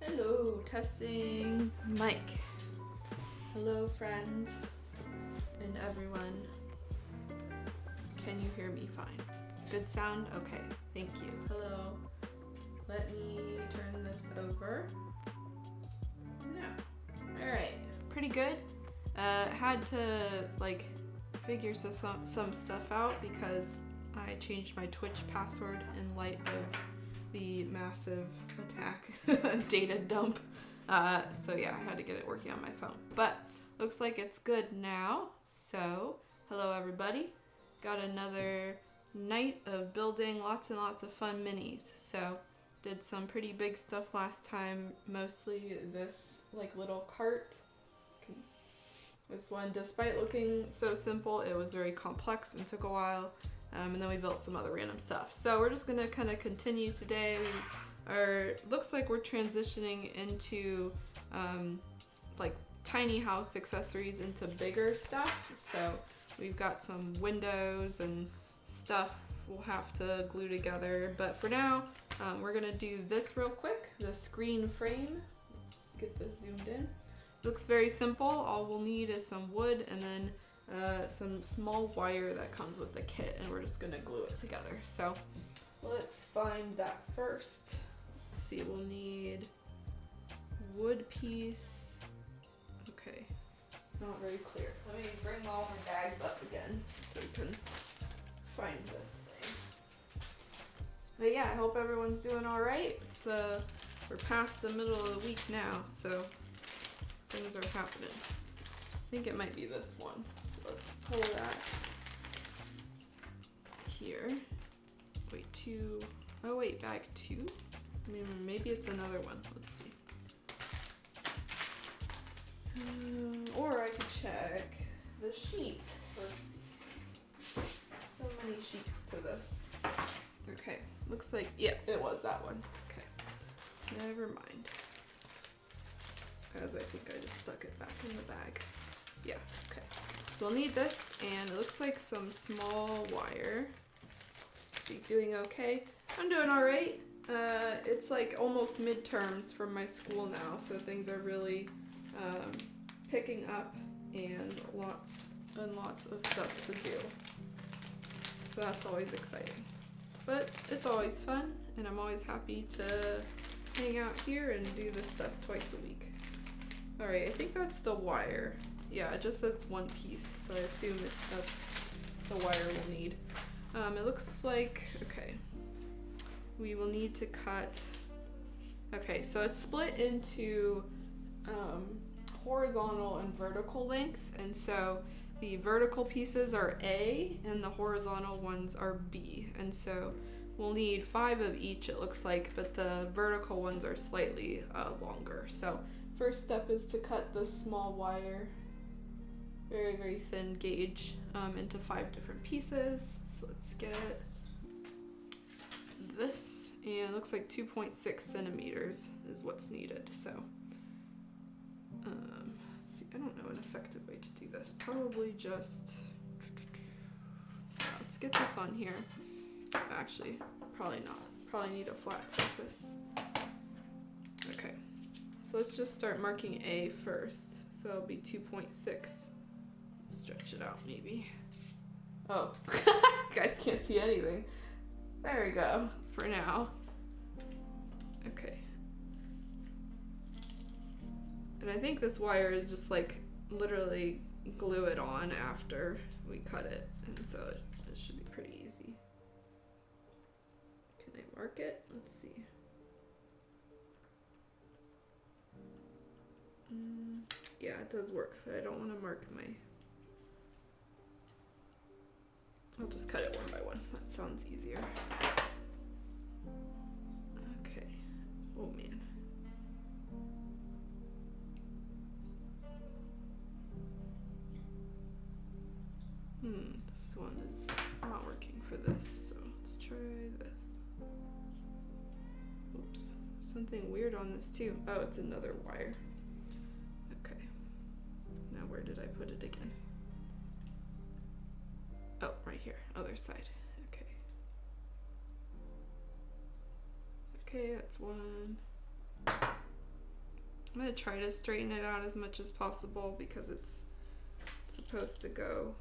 Hello, testing mic. Hello, friends and everyone. Can you hear me fine? Good sound? Okay, thank you. Hello. Let me turn this over. No. Alright, pretty good. Had to figure some stuff out because I changed my Twitch password in light of the massive attack data dump. So yeah, I had to get it working on my phone. But looks like it's good now. So hello everybody. Got another night of building lots and lots of fun minis. So did some pretty big stuff last time, mostly this little cart. This one, despite looking so simple, it was very complex and took a while. And then we built some other random stuff. So we're just gonna kind of continue today. Looks like we're transitioning into tiny house accessories into bigger stuff. So we've got some windows and stuff we'll have to glue together. But for now, we're gonna do this real quick, the screen frame. Let's get this zoomed in. Looks very simple. All we'll need is some wood and then some small wire that comes with the kit, and we're just gonna glue it together. So let's find that first. Let's see, we'll need wood piece. Okay, not very clear. Let me bring all my bags up again so we can find this thing. But yeah, I hope everyone's doing all right. It's we're past the middle of the week now, so things are happening. I think it might be this one. So let's pull that here. Wait, two. Oh wait, bag two? I mean, maybe it's another one. Let's see. Or I could check the sheet. Let's see. So many sheets to this. Okay, looks like, yeah, it was that one. Okay, never mind. As I think I just stuck it back in the bag. Yeah, okay. So we'll need this, and it looks like some small wire. Is he doing okay? I'm doing all right. It's like almost midterms from my school now, so things are really picking up and lots and lots of stuff to do. So that's always exciting. But it's always fun, and I'm always happy to hang out here and do this stuff twice a week. All right, I think that's the wire. Yeah, it just says one piece, so I assume that's the wire we'll need. It looks like, okay, we will need to cut, okay, so it's split into horizontal and vertical length, and so the vertical pieces are A and the horizontal ones are B, and so we'll need 5 of each, it looks like, but the vertical ones are slightly longer. So first step is to cut this small wire, very, very thin gauge, into 5 different pieces. So let's get this, and it looks like 2.6 centimeters is what's needed. So let's see, I don't know an effective way to do this. Probably just, let's get this on here. Actually, probably not. Probably need a flat surface. Okay. So let's just start marking A first. So it'll be 2.6. Stretch it out maybe. Oh, you guys can't see anything. There we go, for now. Okay. And I think this wire is just literally glue it on after we cut it. And so it should be pretty easy. Can I mark it? Let's see. Yeah, it does work, but I don't want to mark my... I'll just cut it one by one. That sounds easier. Okay. Oh man. This one is not working for this, so let's try this. Oops. something weird on this too. Oh, it's another wire. Okay. Now where did I put it again? Oh, right here, other side. Okay. Okay, that's one. I'm gonna try to straighten it out as much as possible because it's supposed to go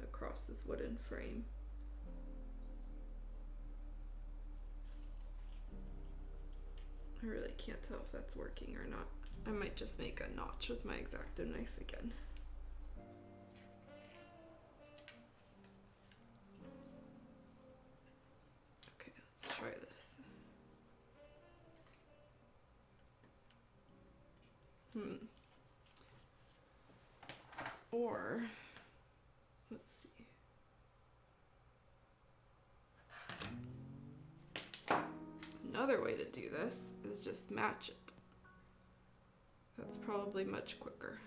across this wooden frame. I really can't tell if that's working or not. I might just make a notch with my X-Acto knife again. Okay, let's try this. Or, let's see. Another way to do this is just match it. That's probably much quicker.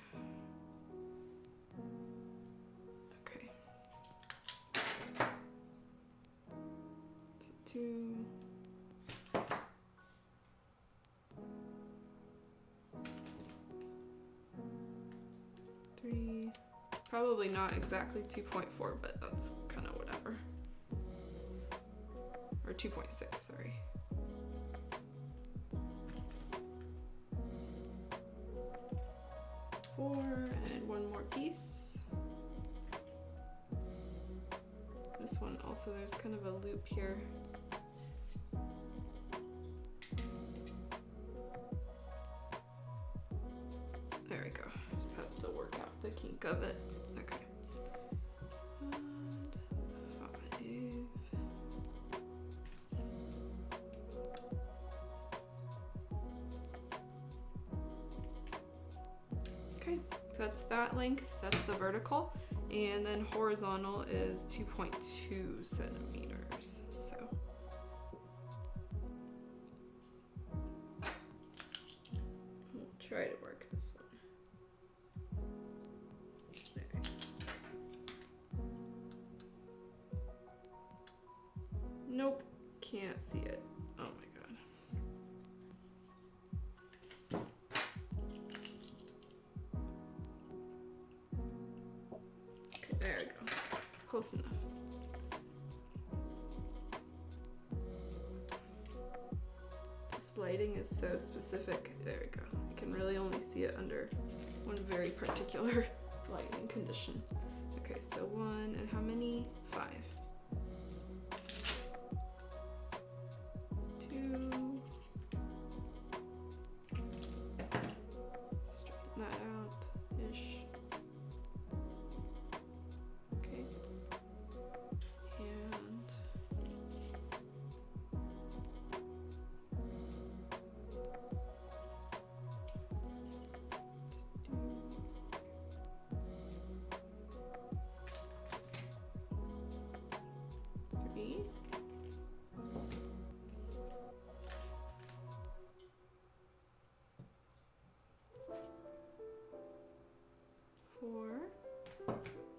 Okay. So 2. 3. Probably not exactly 2.4, but that's kind of whatever. Or 2.6, sorry. 4, and one more piece. This one also, there's kind of a loop here. There we go. Just have to work out the kink of it. Okay. And 5. Okay, so that's that length, that's the vertical, and then horizontal is 2.2 centimeters. So we'll try to work this one. There. Nope, can't see it. Oh my god. There we go. Close enough. This lighting is so specific. There we go. I can really only see it under one very particular lighting condition. Okay, so 1 and how many? 5. 2. Straighten that out-ish.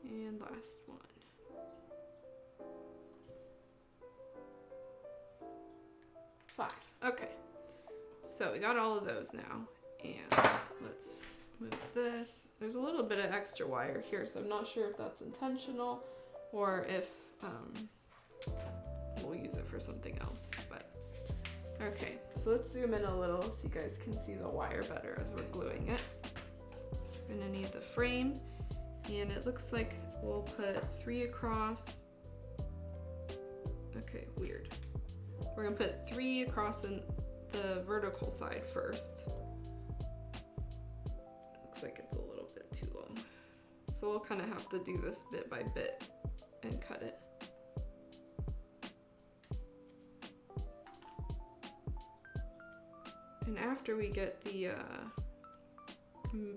And last one. 5. Okay, so we got all of those now, and let's move this. There's a little bit of extra wire here, so I'm not sure if that's intentional or if we'll use it for something else, but okay, so let's zoom in a little so you guys can see the wire better as we're gluing it. We're gonna need the frame, and it looks like we'll put 3 across. Okay, weird. We're gonna put 3 across in the vertical side first. Looks like it's a little bit too long. So we'll kind of have to do this bit by bit and cut it. And after we get the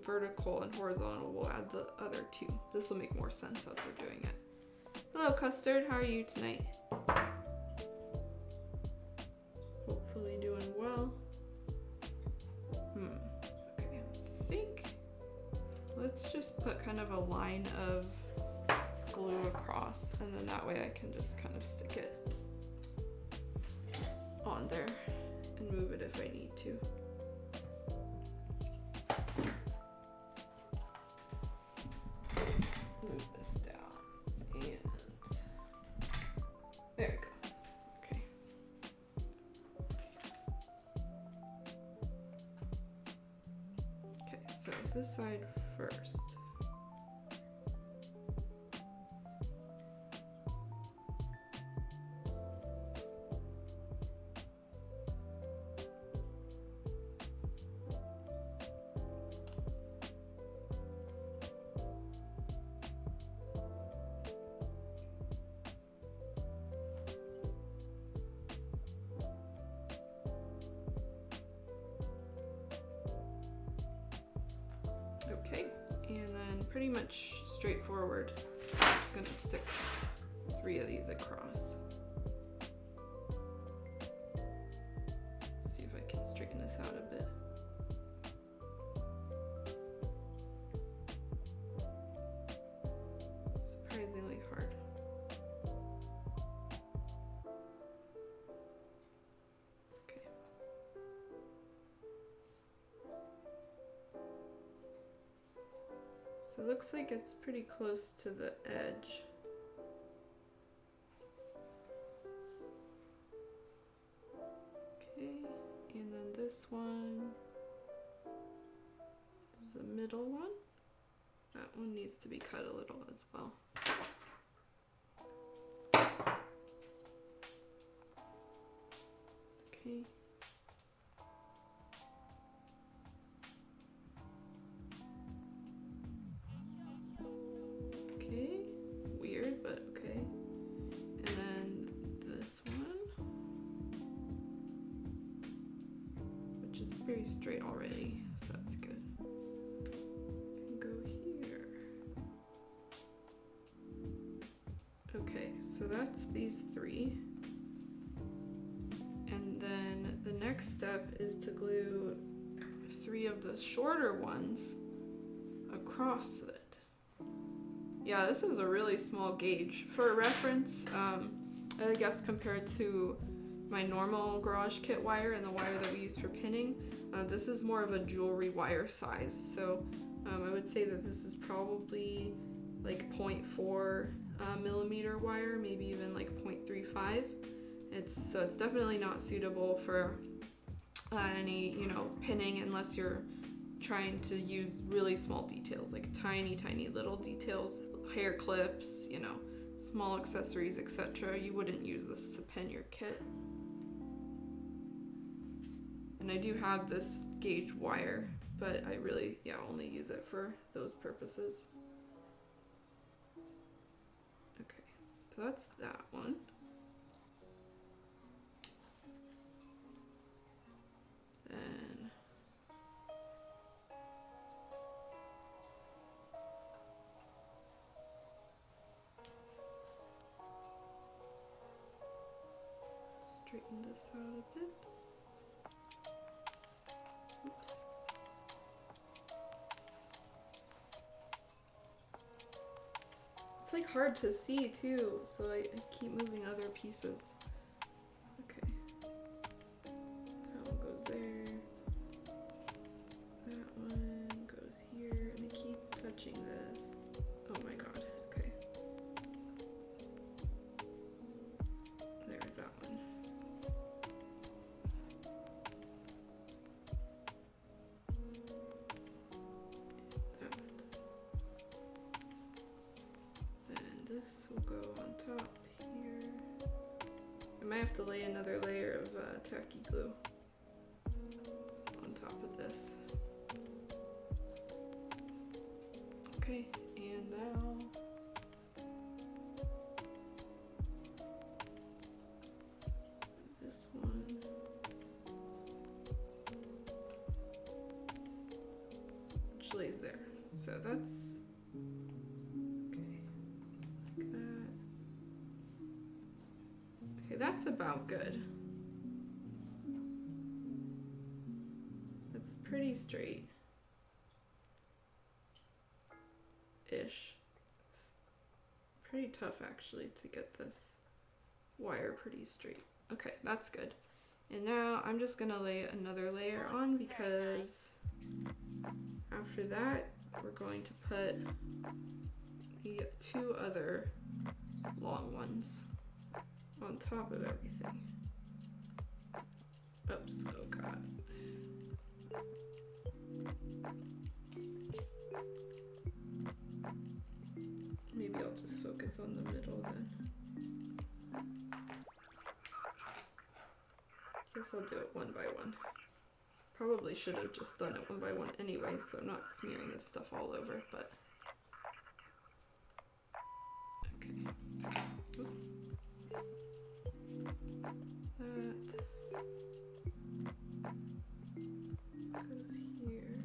vertical and horizontal, we'll add the other 2. This will make more sense as we're doing it. Hello, Custard. How are you tonight? Hopefully doing well. Okay, I think let's just put kind of a line of glue across, and then that way I can just kind of stick it on there and move it if I need to. Move this down and there we go. Okay. Okay, so this side first. Okay, and then pretty much straightforward. I'm just gonna stick 3 of these across. See if I can straighten this out a bit. Surprisingly hard. Okay. So it looks like it's pretty close to the edge. Okay, and then this one is the middle one. That one needs to be cut a little as well. Okay. Okay, weird, but okay. And then this one, which is very straight already, so that's good. Can go here. Okay, so that's these 3. And then the next step is to glue 3 of the shorter ones across it. Yeah, this is a really small gauge. For reference, I guess compared to my normal garage kit wire and the wire that we use for pinning, this is more of a jewelry wire size. So I would say that this is probably like 0.4 millimeter wire, maybe even like 0.35. It's definitely not suitable for any, pinning unless you're trying to use really small details, like tiny little details, hair clips, small accessories, etc. You wouldn't use this to pin your kit. And I do have this gauge wire, but I really, only use it for those purposes. Okay, so that's that one. Then straighten this out a bit. Oops. It's like hard to see too, so I keep moving other pieces. Okay. That one goes there. That one goes here, and I keep touching this. Oh my god. Okay. There's that one. This will go on top here. I might have to lay another layer of tacky glue on top of this. Okay, and now this one. Which lays there. So that's that's about good. It's pretty straight-ish. It's pretty tough actually to get this wire pretty straight. Okay, that's good. And now I'm just gonna lay another layer on because after that we're going to put the 2 other long ones on top of everything. Oops, oh god. Maybe I'll just focus on the middle then. Guess I'll do it one by one. Probably should have just done it one by one anyway, so I'm not smearing this stuff all over, but okay. Oop. That goes here.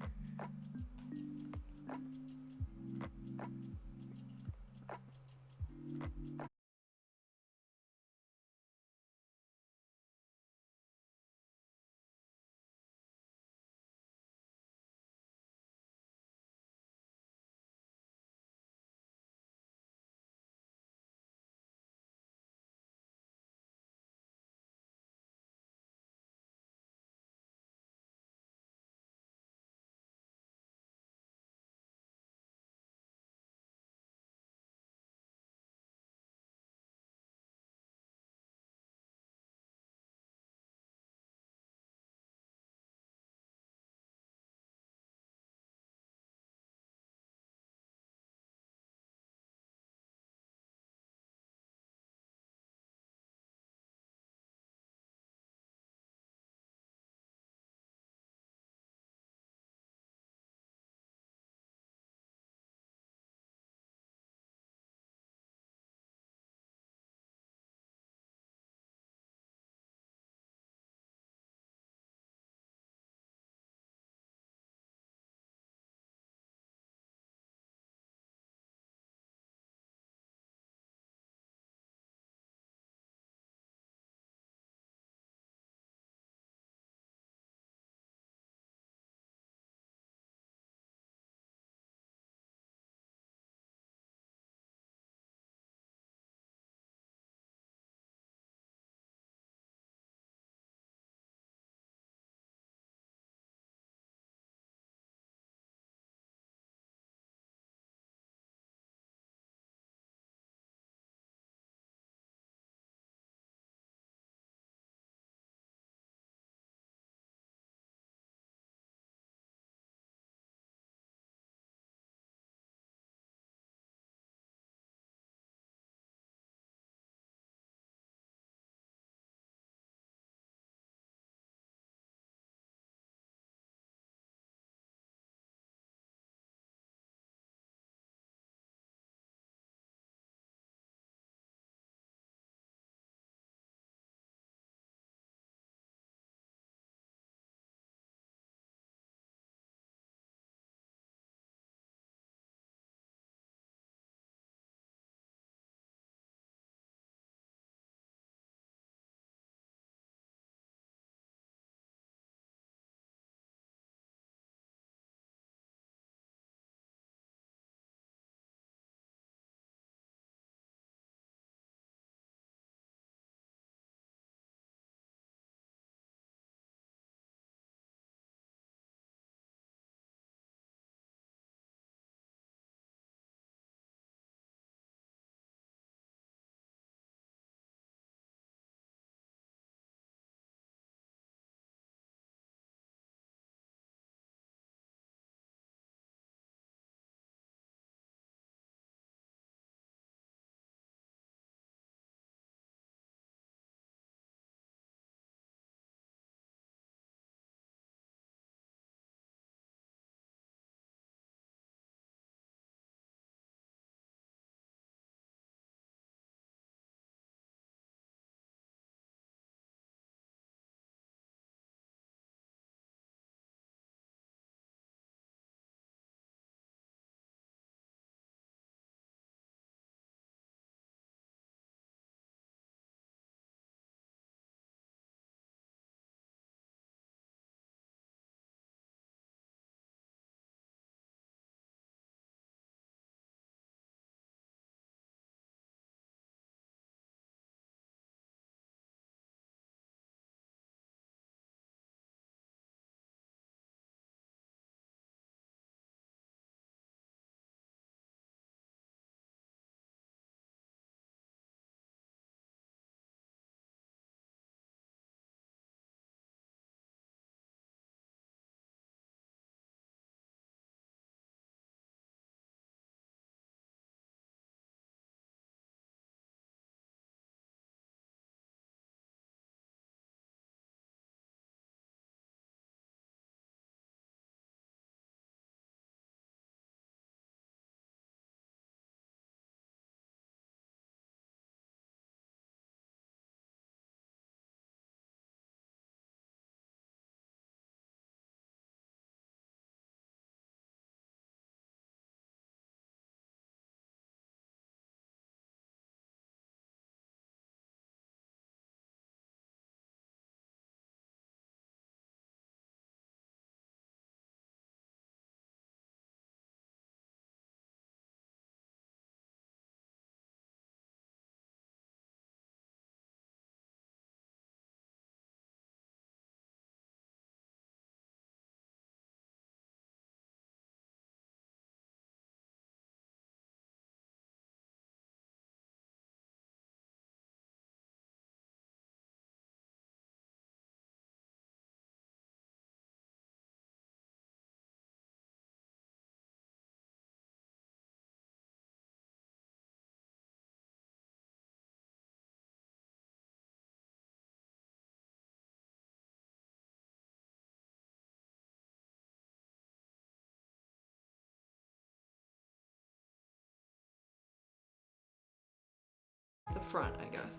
front, I guess.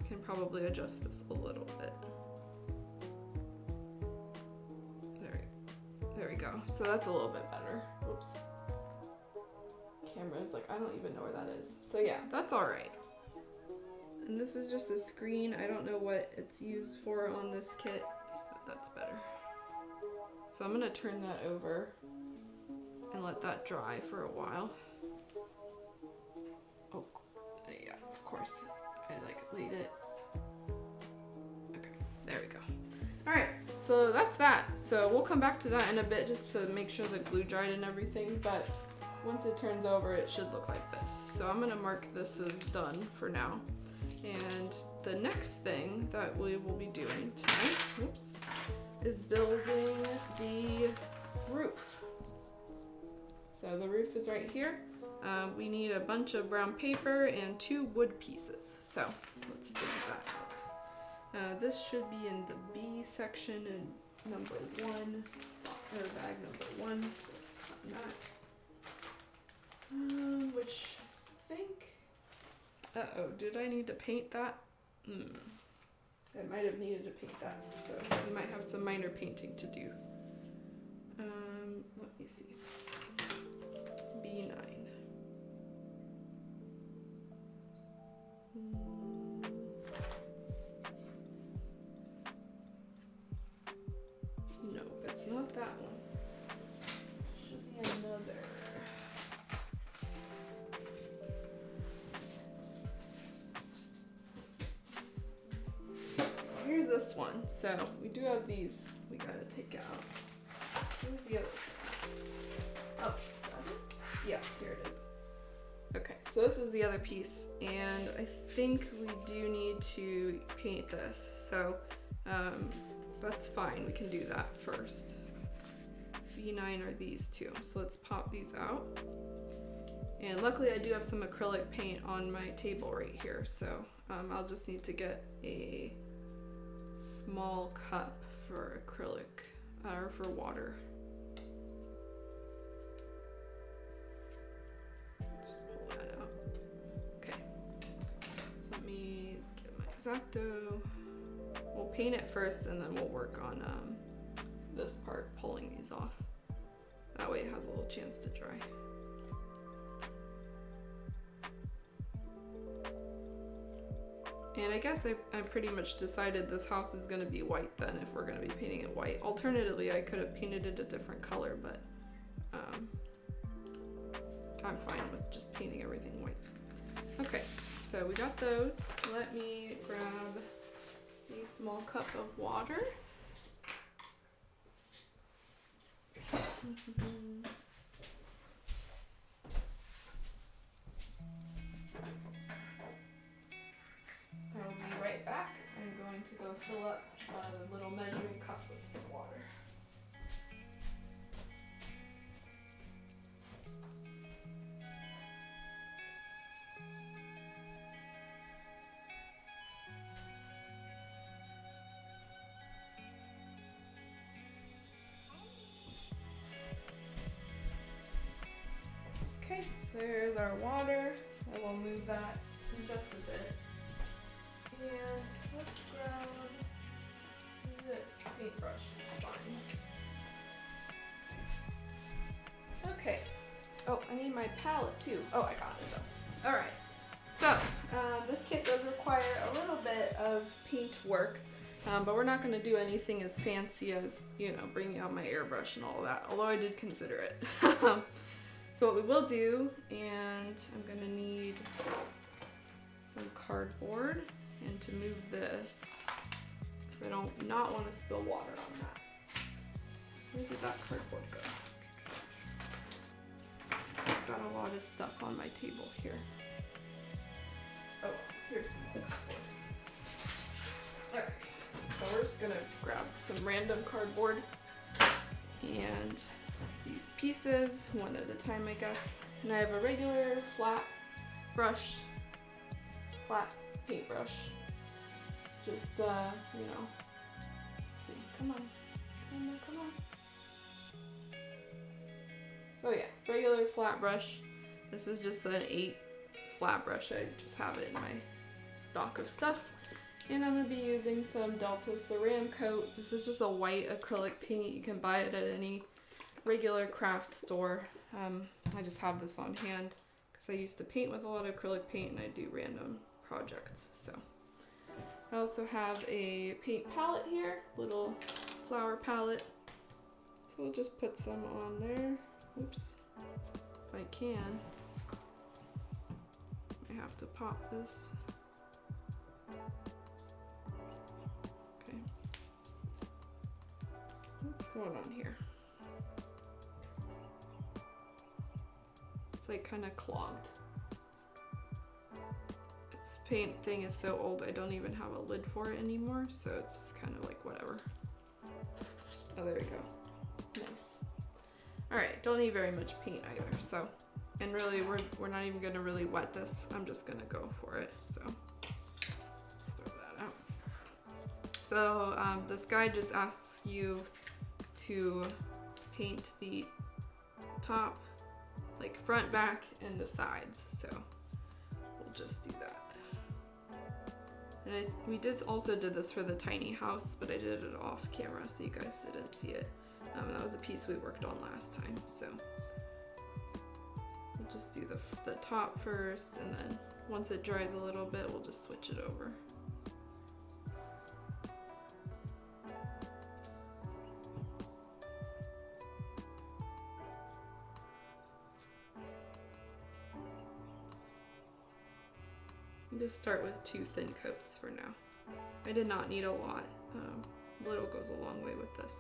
Can probably adjust this a little bit. There we go. So that's a little bit better. Whoops. Camera's like, I don't even know where that is. So yeah, that's all right. And this is just a screen. I don't know what it's used for on this kit, but that's better. So I'm gonna turn that over and let that dry for a while. Oh, yeah, of course. I like laid it. Okay, there we go. All right, so that's that. So we'll come back to that in a bit just to make sure the glue dried and everything, but once it turns over, it should look like this. So I'm gonna mark this as done for now. And the next thing that we will be doing tonight, oops, is building the roof. So the roof is right here. We need a bunch of brown paper and 2 wood pieces. So let's dig that out. This should be in the B section in number 1, or bag number 1. So let's find that. Which I think, did I need to paint that? I might have needed to paint that, so we might have some minor painting to do. Let me see. B9. No, it's not that one. Should be another. Here's this one. So we do have these we gotta take out. Where's the other one? Oh, that's it? Yeah, here it is. Okay, so this is the other piece, and I think we do need to paint this. So that's fine, we can do that first. B9 are these 2, so let's pop these out. And luckily I do have some acrylic paint on my table right here, so I'll just need to get a small cup for acrylic, or for water. Let's pull that out. Okay, so let me get my X-Acto. We'll paint it first and then we'll work on this part, pulling these off. That way it has a little chance to dry. And I guess I pretty much decided this house is going to be white then, if we're going to be painting it white. Alternatively, I could have painted it a different color, but I'm fine with just painting everything white. Okay, so we got those. Let me grab a small cup of water. I'll be right back. I'm going to go fill up a little measuring cup with some water. Okay, so there's our water. I will move that in just a bit. And let's grab this paintbrush. It's fine. Okay. Oh, I need my palette too. Oh, I got it though. All right. So this kit does require a little bit of paint work, but we're not going to do anything as fancy as, you know, bringing out my airbrush and all that. Although I did consider it. So what we will do, and I'm going to need some cardboard. And to move this, because I don't not want to spill water on that. Where did that cardboard go? I've got a lot of stuff on my table here. Oh, here's some cardboard. Okay, so we're just gonna grab some random cardboard and these pieces, one at a time, I guess. And I have a regular flat paintbrush. Just, you know, see, come on. So yeah, regular flat brush. This is just an 8 flat brush. I just have it in my stock of stuff. And I'm going to be using some Delta Ceram Coat. This is just a white acrylic paint. You can buy it at any regular craft store. I just have this on hand because I used to paint with a lot of acrylic paint and I do random projects. So I also have a paint palette here, little flower palette. So we'll just put some on there. Oops, if I can. I have to pop this. Okay. What's going on here? It's like kind of clogged. This paint thing is so old I don't even have a lid for it anymore, so it's just kind of like whatever. Oh, there we go. Nice. Alright, don't need very much paint either, so. And really, we're not even gonna really wet this. I'm just gonna go for it, so. Let's throw that out. So, this guide just asks you to paint the top, like front, back, and the sides, so we'll just do that. And we also did this for the tiny house, but I did it off camera so you guys didn't see it. That was a piece we worked on last time, so we'll just do the top first, and then once it dries a little bit, we'll just switch it over. Just start with 2 thin coats for now. I did not need a lot. Little goes a long way with this.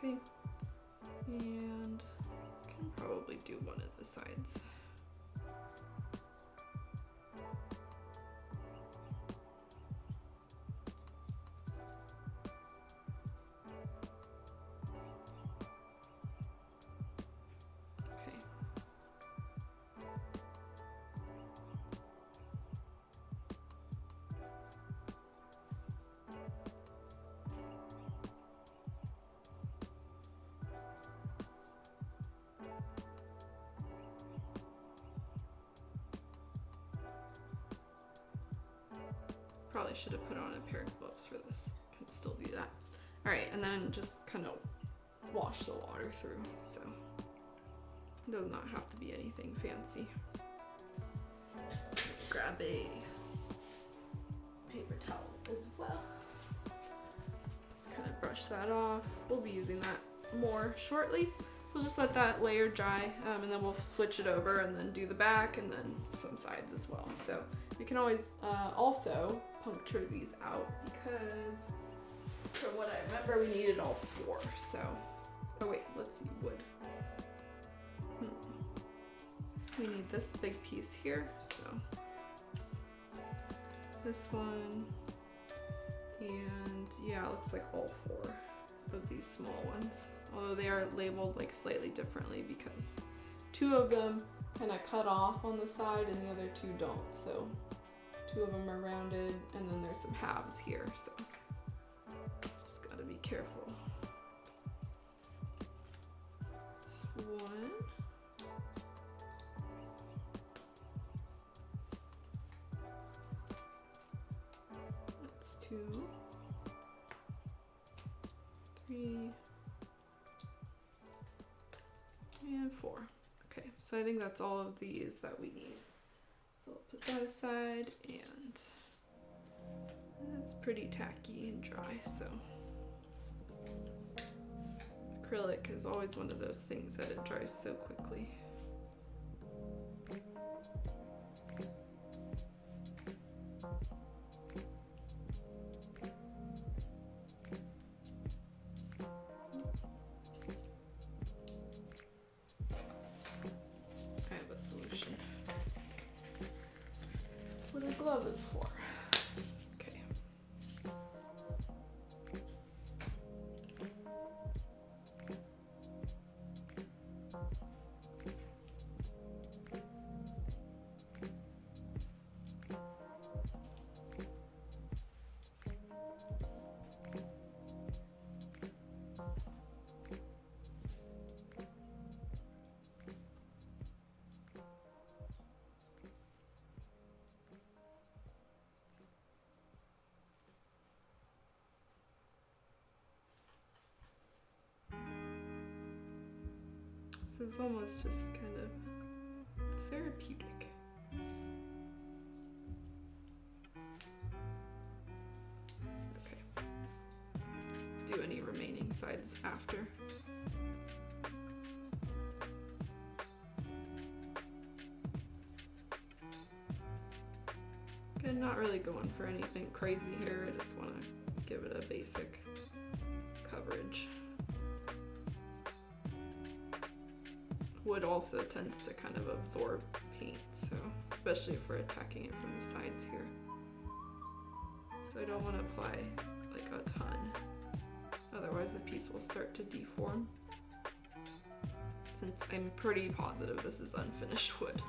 Okay, and I can probably do one of the sides. Probably should have put on a pair of gloves for this. Can still do that. All right, and then just kind of wash the water through, so it does not have to be anything fancy. Grab a paper towel as well. Just kind of brush that off. We'll be using that more shortly. So just let that layer dry, and then we'll switch it over and then do the back and then some sides as well. So you can always also puncture these out because from what I remember we needed all 4. So, oh wait, let's see, wood. We need this big piece here, so this one, and yeah, it looks like all 4 of these small ones, although they are labeled like slightly differently because 2 of them kind of cut off on the side and the other 2 don't, so 2 of them are rounded and then there's some halves here, so just gotta be careful. That's 1. That's 2. 3. And 4. Okay, so I think that's all of these that we need. So I'll put that aside, and it's pretty tacky and dry, so. Acrylic is always one of those things that it dries so quickly. What a glove is for. Okay. is almost just kind of therapeutic. Okay. Do any remaining sides after. Again, not really going for anything crazy here. I just want to give it a basic coverage. Wood also tends to kind of absorb paint, so especially if we're attacking it from the sides here. So I don't want to apply like a ton, otherwise the piece will start to deform. Since I'm pretty positive this is unfinished wood.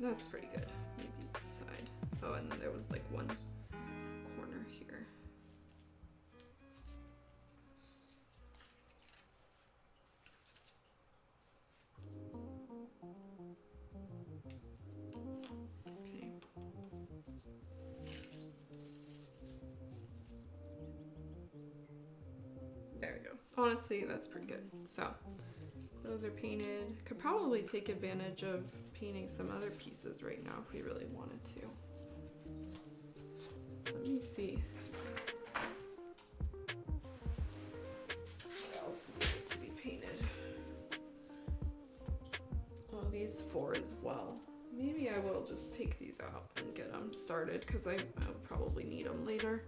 That's pretty good. Maybe this side. Oh, and then there was like one corner here. Okay. There we go. Honestly, that's pretty good. So those are painted. Could probably take advantage of painting some other pieces right now if we really wanted to. Let me see. What else needed to be painted? Oh, these four as well. Maybe I will just take these out and get them started because I'll probably need them later.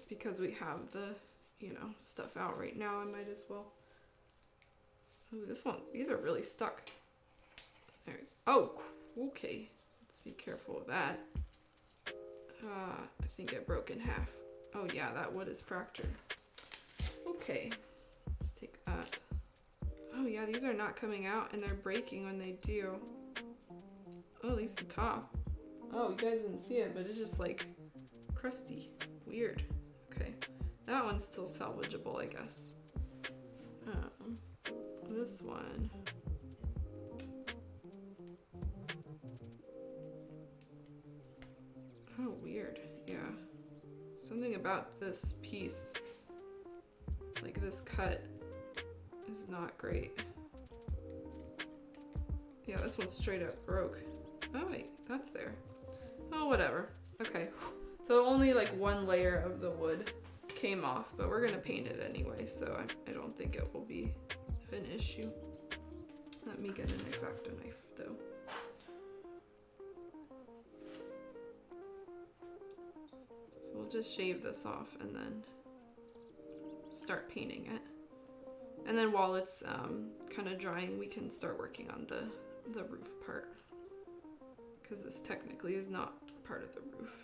Because we have the, stuff out right now, I might as well. Ooh, this one, these are really stuck. There. Oh, okay. Let's be careful of that. I think it broke in half. Oh yeah, that wood is fractured. Okay, let's take that. Oh yeah, these are not coming out and they're breaking when they do. Oh, at least the top. Oh, you guys didn't see it, but it's just like crusty. Weird. Okay, that one's still salvageable, I guess. This one. Oh, weird. Yeah. Something about this piece, like this cut, is not great. Yeah, this one straight up broke. Oh wait, that's there. Oh, whatever. Okay. So only like one layer of the wood came off, but we're gonna paint it anyway, so I don't think it will be an issue. Let me get an X-Acto knife though. So we'll just shave this off and then start painting it. And then while it's kind of drying, we can start working on the roof part, because this technically is not part of the roof.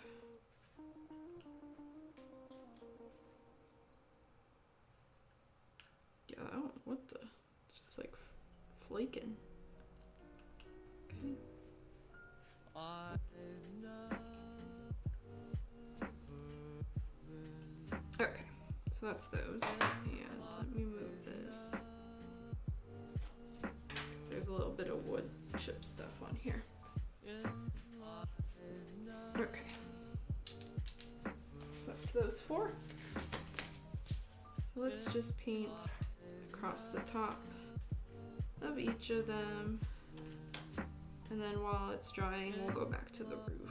Yeah, oh, what the? It's just like flaking. Okay. Okay, so that's those. And let me move this. There's a little bit of wood chip stuff on here. Okay. So that's those four. So let's just paint across the top of each of them, and then while it's drying we'll go back to the roof.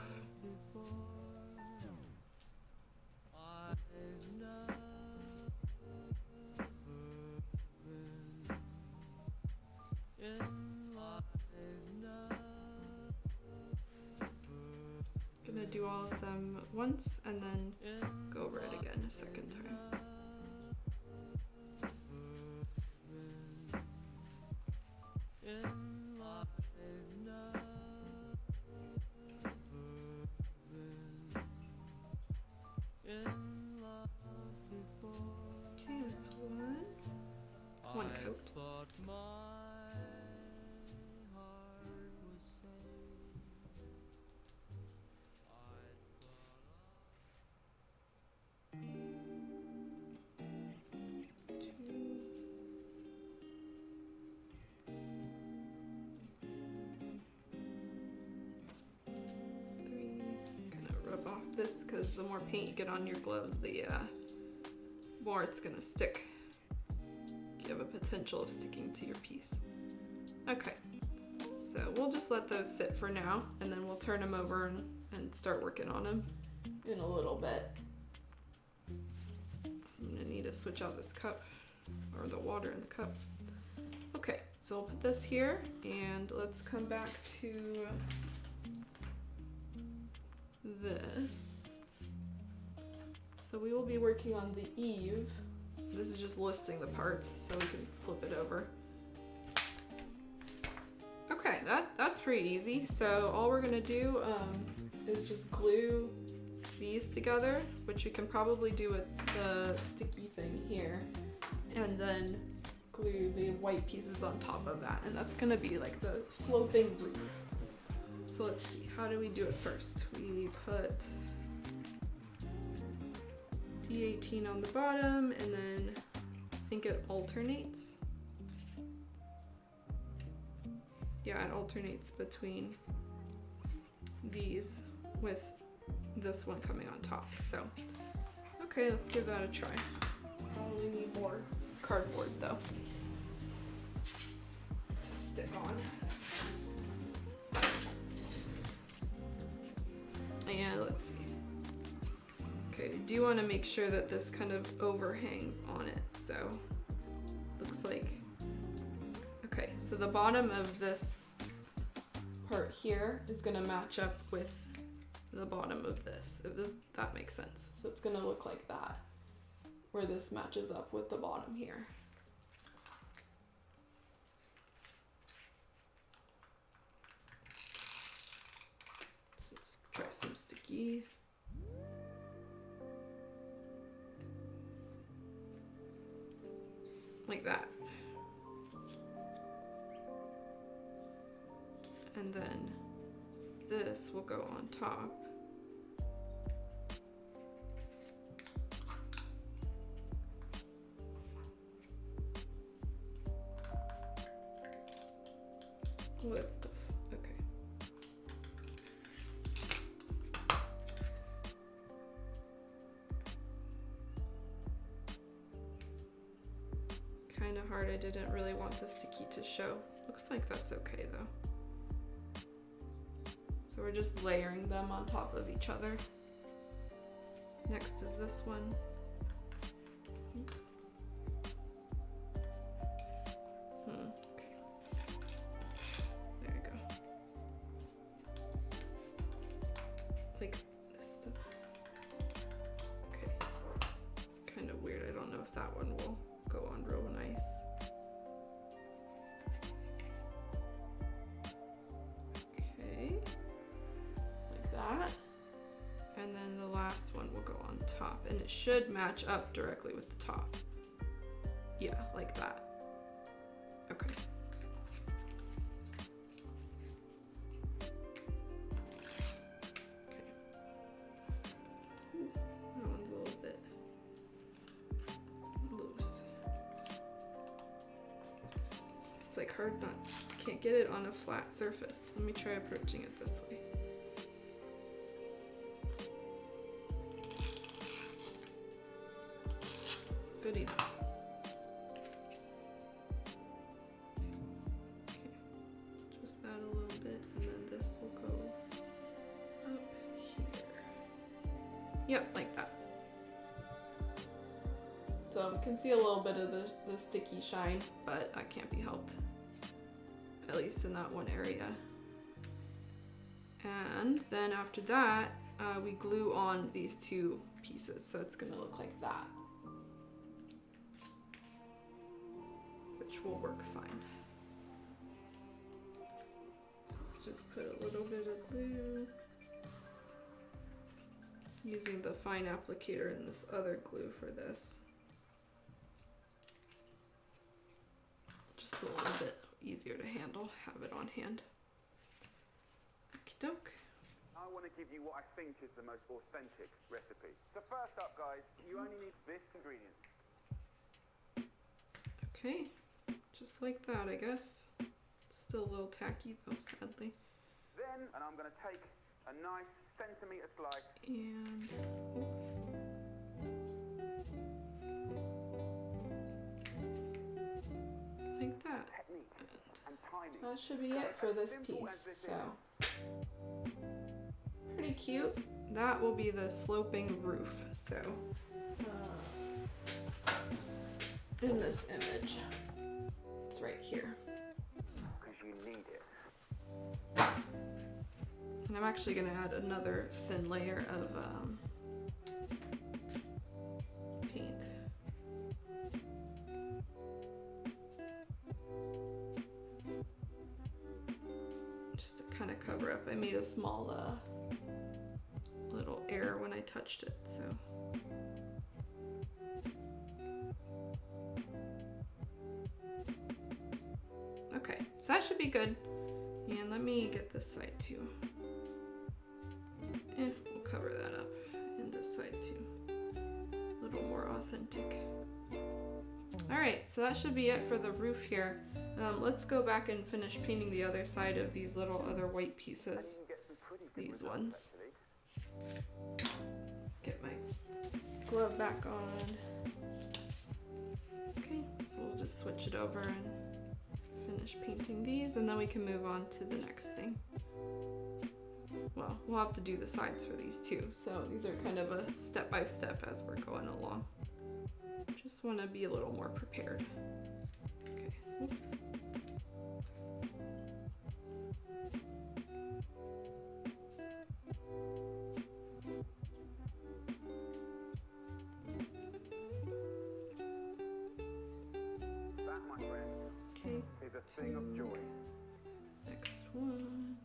Gonna do all of them once and then go over it again a second time. because the more paint you get on your gloves, the more it's gonna stick. You have a potential of sticking to your piece. Okay, so we'll just let those sit for now, and then we'll turn them over and start working on them in a little bit. I'm gonna need to switch out this cup, or the water in the cup. Okay, so we'll put this here, and let's come back to this. So we will be working on the eave. This is just listing the parts, so we can flip it over. Okay, that's pretty easy. So all we're gonna do is just glue these together, which we can probably do with the sticky thing here, and then glue the white pieces on top of that, and that's gonna be like the sloping roof. So let's see, how do we do it first? We put D18 on the bottom, and then I think it alternates. Yeah, it alternates between these with this one coming on top. So, okay, let's give that a try. Probably need more cardboard though to stick on. And let's see. Okay, do you want to make sure that this kind of overhangs on it? So, looks like, okay, so the bottom of this part here is gonna match up with the bottom of this, if that makes sense. So it's gonna look like that, where this matches up with the bottom here. So let's try some sticky. Like that. And then this will go on top. Oh, that's tough. Okay. Kind of hard. I didn't really want the sticky to show. Looks like that's okay though. So we're just layering them on top of each other. Next is this one. Okay. There you go. Like this stuff. Okay. Kind of weird. I don't know if that one will go on real nice. And then the last one will go on top, and it should match up directly with the top. Yeah, like that. Okay. Okay. Ooh, that one's a little bit loose. It's like hard not, can't get it on a flat surface. Let me try approaching it this way. Good enough. Okay, just that a little bit, and then this will go up here. Yep, like that. So we can see a little bit of the sticky shine, but that can't be helped. At least in that one area. And then after that, we glue on these two pieces, so it's gonna look like that. Which will work fine. So let's just put a little bit of glue. Using the fine applicator and this other glue for this. Just a little bit easier to handle, have it on hand. Okie doke. I want to give you what I think is the most authentic recipe. So first up, guys, you only need this ingredient. Okay, just like that, I guess. Still a little tacky though, sadly. Then, and I'm going to take a nice centimetre slice. And like that. Technique and timing. That should be it for this piece. So pretty cute. That will be the sloping roof. So in this image, it's right here. Because you need it. And I'm actually going to add another thin layer of paint. Just to kind of cover up. I made a small little error when I touched it, so. Okay, so that should be good. And let me get this side too. We'll cover that up. And this side too. A little more authentic. Alright, so that should be it for the roof here. Let's go back and finish painting the other side of these little other white pieces. These ones. Get my glove back on. Okay, so we'll just switch it over and finish painting these, and then we can move on to the next thing. Well, we'll have to do the sides for these too, so these are kind of a step-by-step as we're going along. Just want to be a little more prepared. Okay, oops. That, my friend, Okay, is a thing of joy. next one.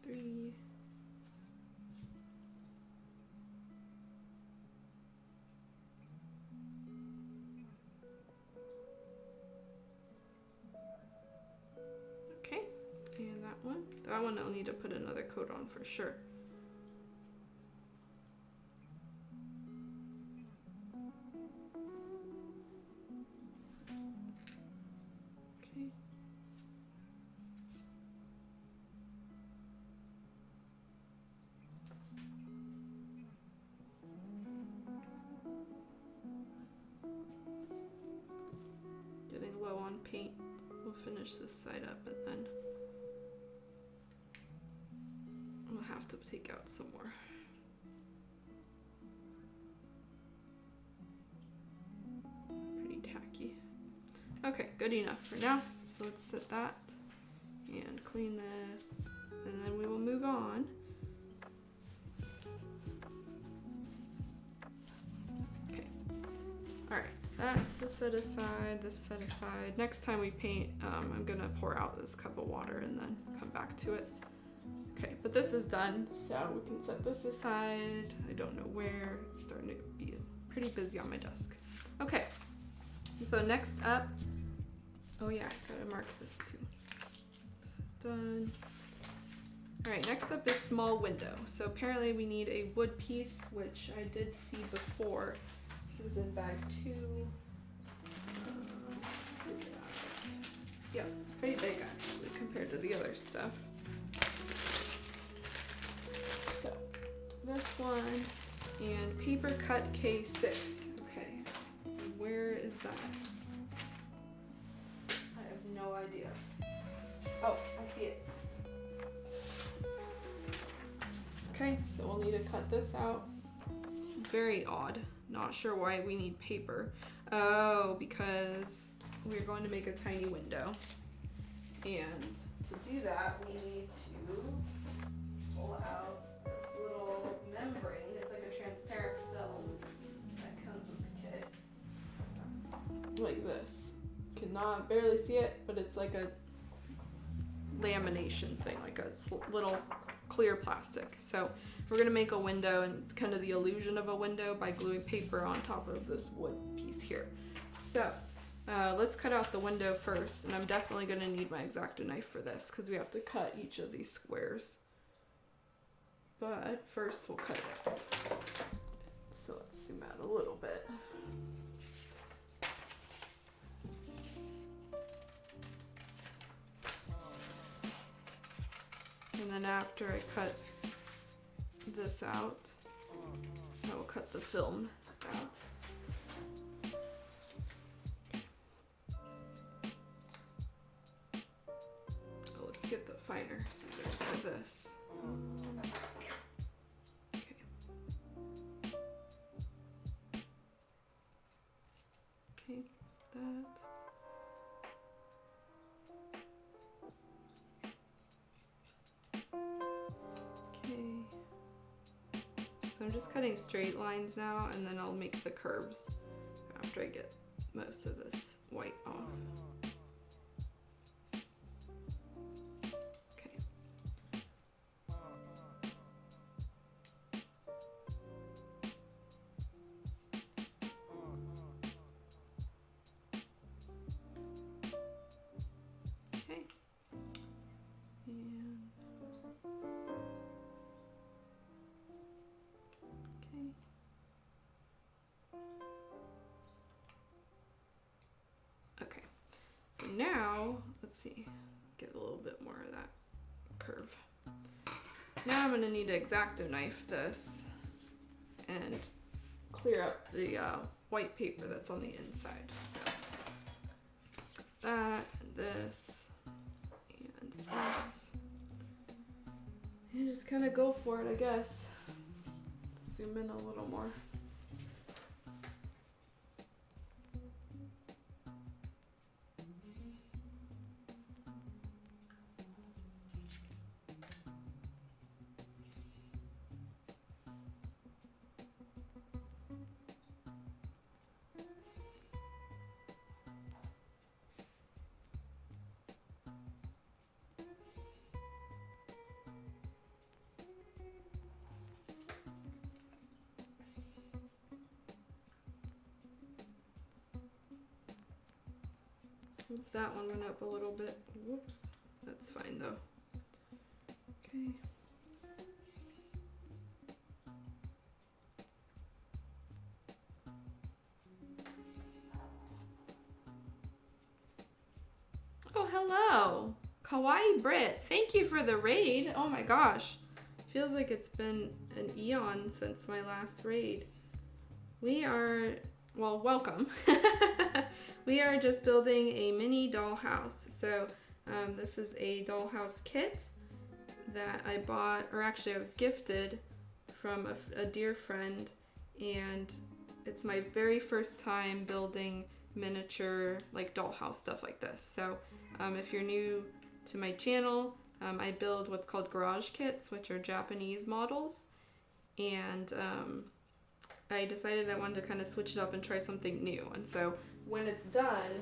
Three. Okay, and that one. That one I'll need to put another coat on for sure. Okay. Getting low on paint. We'll finish this side up, and then we'll have to take out some more. Pretty tacky. Okay, good enough for now. So let's set that and clean this, and then we will move on. Okay. All right. That's the set aside, this set aside. Next time we paint, I'm gonna pour out this cup of water and then come back to it. Okay, but this is done, so we can set this aside. I don't know where, it's starting to be pretty busy on my desk. Okay, so next up, oh yeah, I gotta mark this too. This is done. All right, next up is small window. So apparently we need a wood piece, which I did see before. This is in bag 2. Yeah, it's pretty big actually compared to the other stuff. So this one and paper cut K6. Okay, where is that? I have no idea. Oh, I see it. Okay, so we'll need to cut this out. Very odd. Not sure why we need paper. Oh, because we're going to make a tiny window. And to do that, we need to pull out this little membrane. It's like a transparent film that comes with the kit. Like this. Cannot barely see it, but it's like a lamination thing, like a little clear plastic. So we're gonna make a window and kind of the illusion of a window by gluing paper on top of this wood piece here. So let's cut out the window first, and I'm definitely gonna need my X-Acto knife for this because we have to cut each of these squares. But first we'll cut it. So let's see zoom out a little bit. And then after I cut this out, I will cut the film out. Oh, let's get the finer scissors for this. Okay. Okay, that. So I'm just cutting straight lines now, and then I'll make the curves after I get most of this white off. Okay. Okay. And okay, so now, let's see, get a little bit more of that curve. Now I'm going to need to X-Acto knife this and clear up the white paper that's on the inside. So that, and this, and this. And just kind of go for it, I guess. Zoom in a little more. Oops, that one went up a little bit. Whoops. That's fine though. Okay. Oh, hello. Kawaii Brit. Thank you for the raid. Oh my gosh. Feels like it's been an eon since my last raid. We are, well, welcome. We are just building a mini dollhouse. So this is a dollhouse kit that I bought, or actually I was gifted from a dear friend, and it's my very first time building miniature like dollhouse stuff like this. So if you're new to my channel, I build what's called garage kits, which are Japanese models, and I decided I wanted to kind of switch it up and try something new. And so when it's done,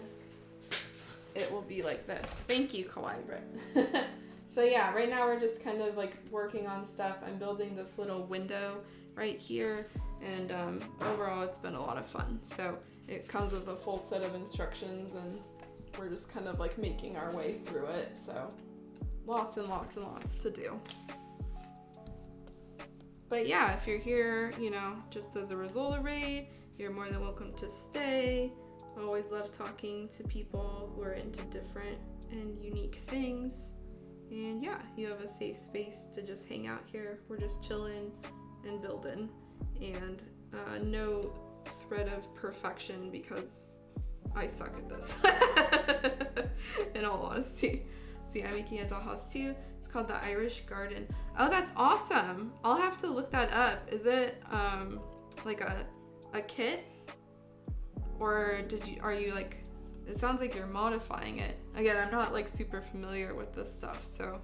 it will be like this. Thank you, Kawaii Brit. So yeah, right now we're just kind of like working on stuff. I'm building this little window right here, and overall it's been a lot of fun. So it comes with a full set of instructions, and we're just kind of like making our way through it. So lots and lots and lots to do. But yeah, if you're here, you know, just as a result of raid, you're more than welcome to stay. I always love talking to people who are into different and unique things. And yeah, you have a safe space to just hang out here. We're just chilling and building, and no threat of perfection because I suck at this. In all honesty. See, I'm making a dollhouse too. It's called the Irish Garden. Oh, that's awesome. I'll have to look that up. Is it like a kit? Or are you like, it sounds like you're modifying it. Again, I'm not like super familiar with this stuff, so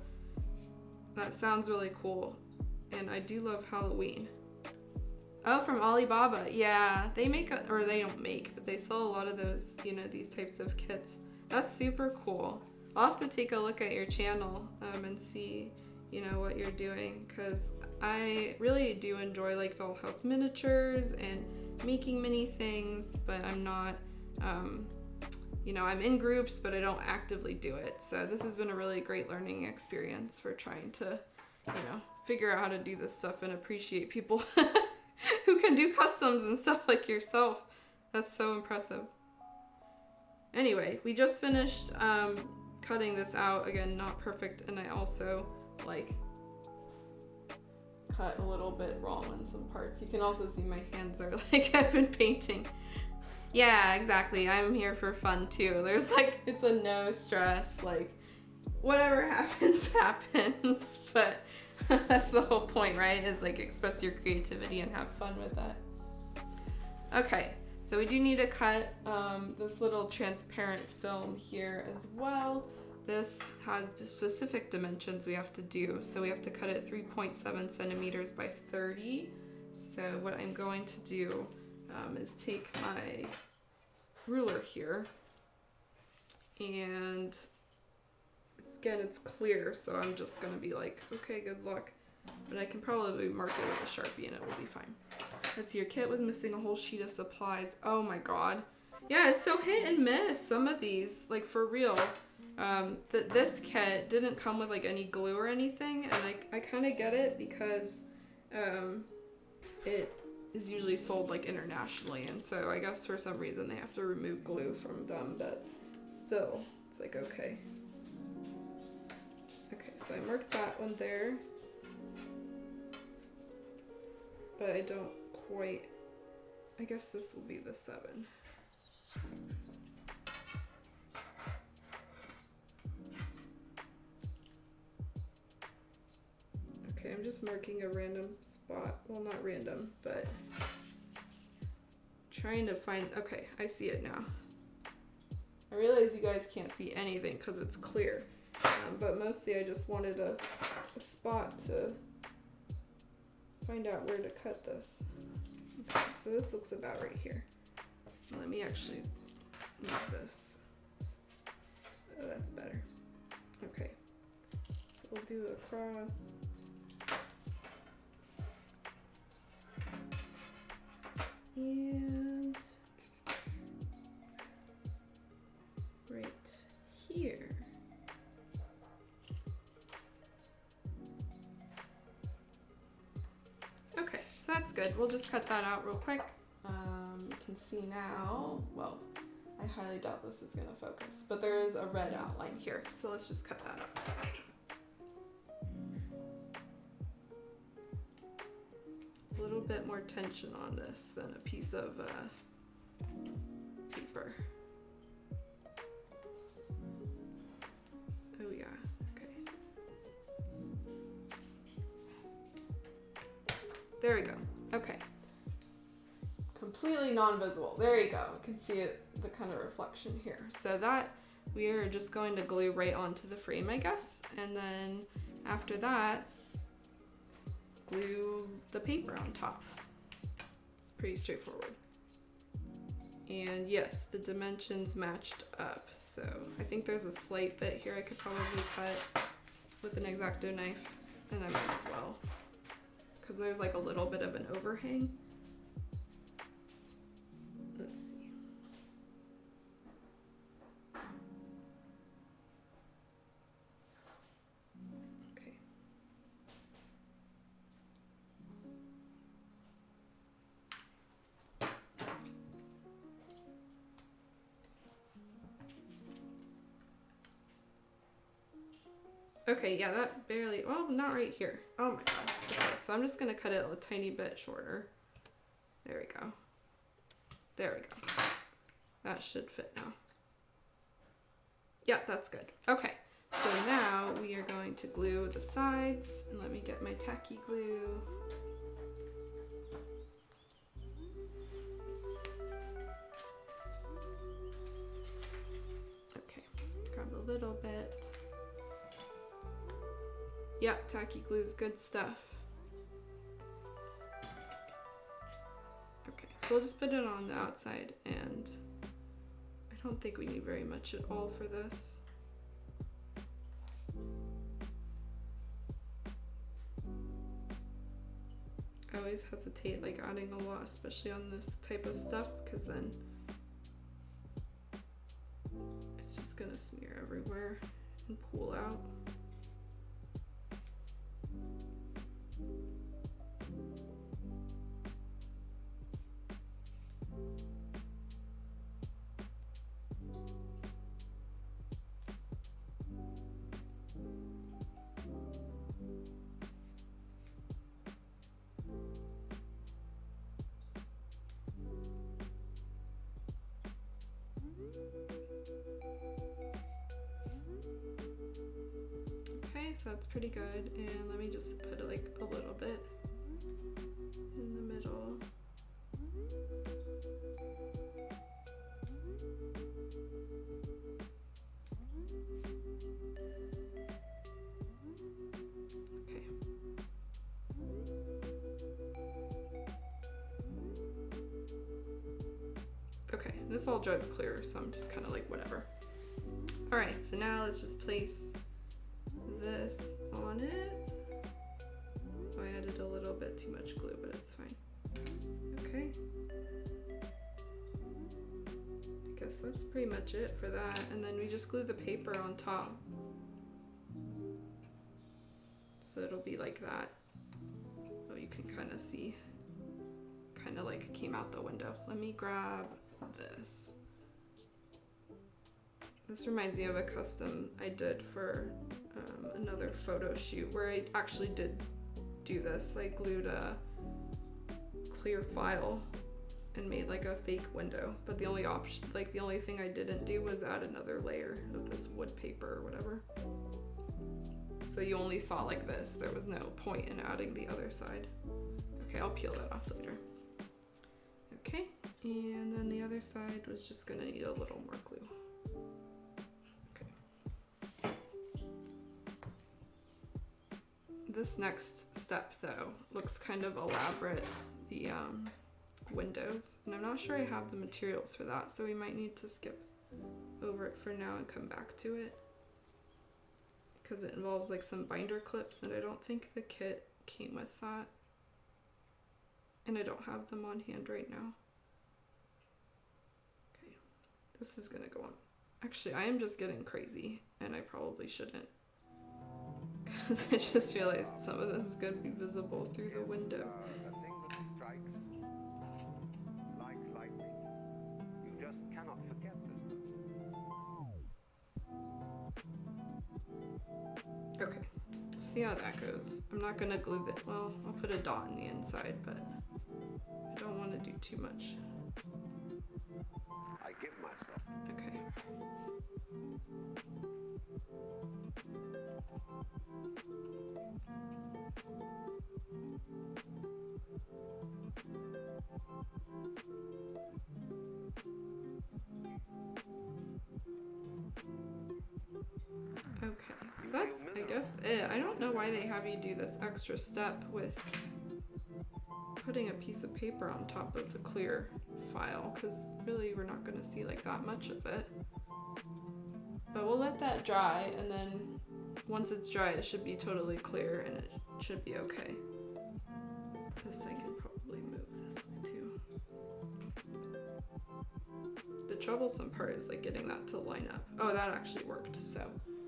that sounds really cool. And I do love Halloween. Oh, from Alibaba. Yeah, they make, or they don't make, but they sell a lot of those, you know, these types of kits. That's super cool. I'll have to take a look at your channel and see, you know, what you're doing, because I really do enjoy like dollhouse miniatures and making many things, but I'm not, you know, I'm in groups, but I don't actively do it. So this has been a really great learning experience for trying to, you know, figure out how to do this stuff and appreciate people who can do customs and stuff like yourself. That's so impressive. Anyway, we just finished cutting this out. Again, not perfect, and I also like cut a little bit wrong on some parts. You can also see my hands are like I've been painting. Yeah, exactly. I'm here for fun too. There's like, it's a no stress, like whatever happens, happens. But that's the whole point, right? Is like express your creativity and have fun with that. Okay, so we do need to cut this little transparent film here as well. This has specific dimensions we have to do. So we have to cut it 3.7 centimeters by 30. So what I'm going to do is take my ruler here, and again, it's clear, so I'm just gonna be like, okay, good luck. But I can probably mark it with a Sharpie and it will be fine. Let's see, your kit was missing a whole sheet of supplies. Oh my god. Yeah, it's so hit and miss, some of these, like for real. This kit didn't come with like any glue or anything, and I kind of get it because it is usually sold like internationally, and so I guess for some reason they have to remove glue from them, but still, it's like, okay. Okay, so I marked that one there, but I don't quite, I guess this will be the 7. Okay, I'm just marking a random spot. Well, not random, but trying to find, okay, I see it now. I realize you guys can't see anything because it's clear, but mostly I just wanted a spot to find out where to cut this. Okay, so this looks about right here. Let me actually move this. Oh, that's better. Okay, so we'll do a cross. And right here. Okay, so that's good. We'll just cut that out real quick. You can see now, well, I highly doubt this is gonna focus, but there is a red outline here. So let's just cut that out. A little bit more tension on this than a piece of paper. Oh yeah, okay. There we go, okay. Completely non-visible, there you go. You can see it, the kind of reflection here. So that we are just going to glue right onto the frame, I guess. And then after that, glue the paper on top. It's pretty straightforward. And yes, the dimensions matched up. So I think there's a slight bit here I could probably cut with an X-Acto knife, and I might as well, because there's like a little bit of an overhang. Let's see. Okay. Okay, yeah, that barely, well, not right here. Oh my god. Okay, so I'm just gonna cut it a tiny bit shorter. There we go. There we go. That should fit now. Yep, that's good. Okay, so now we are going to glue the sides, and let me get my tacky glue. Okay, grab a little bit. Yep, tacky glue is good stuff. Okay, so we'll just put it on the outside, and I don't think we need very much at all for this. I always hesitate like adding a lot, especially on this type of stuff, because then it's just gonna smear everywhere and pool out. so that's pretty good. And let me just put it like a little bit in the middle. Okay. Okay, this all dries clear, so I'm just kind of like whatever. All right, so now let's just place this on it. Oh, I added a little bit too much glue, but it's fine. Okay. I guess that's pretty much it for that. And then we just glue the paper on top. So it'll be like that. Oh, you can kind of see, kind of like came out the window. Let me grab this. This reminds me of a custom I did for another photo shoot where I actually did do this. I glued a clear file and made like a fake window, but the only option, like the only thing I didn't do was add another layer of this wood paper or whatever. So you only saw like this. There was no point in adding the other side. Okay, I'll peel that off later. Okay, and then the other side was just gonna need a little more glue. This next step though looks kind of elaborate, the windows, and I'm not sure I have the materials for that, so we might need to skip over it for now and come back to it because it involves like some binder clips, and I don't think the kit came with that, and I don't have them on hand right now. Okay, this is gonna go on. Actually, I am just getting crazy and I probably shouldn't. I just realized some of this is going to be visible through the window. A thing that strikes like lightning. You just cannot forget this. Okay, see how that goes. I'm not going to glue that. Well, I'll put a dot on the inside, but I don't want to do too much. I give myself. Okay. Okay, so that's, I guess, it. I don't know why they have you do this extra step with putting a piece of paper on top of the clear file, because really we're not going to see like that much of it. But we'll let that dry, and then once it's dry it should be totally clear and it should be okay. This I can probably move this way too. The troublesome part is like getting that to line up. Oh, that actually worked. So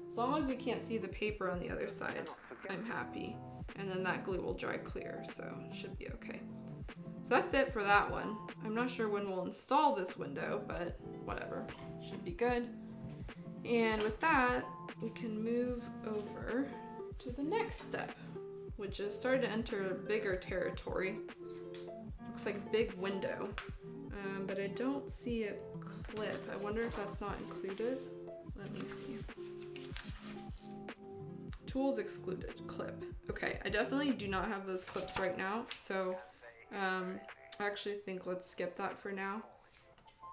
as long as we can't see the paper on the other side, I'm happy. And then that glue will dry clear, so it should be okay. So that's it for that one. I'm not sure when we'll install this window, but whatever, should be good. And with that, we can move over to the next step, which is starting to enter bigger territory. Looks like big window, but I don't see a clip. I wonder if that's not included. Let me see. Tools excluded, clip. Okay, I definitely do not have those clips right now, so I actually think let's skip that for now,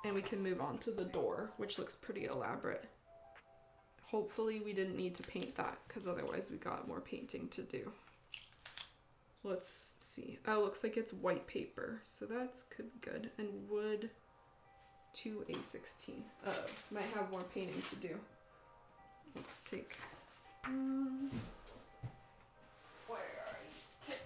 and we can move on to the door, which looks pretty elaborate. Hopefully we didn't need to paint that, because otherwise we got more painting to do. Let's see. Oh, looks like it's white paper, so that's could be good. And wood 2A16. Might have more painting to do. Let's take. Where are you? Kit.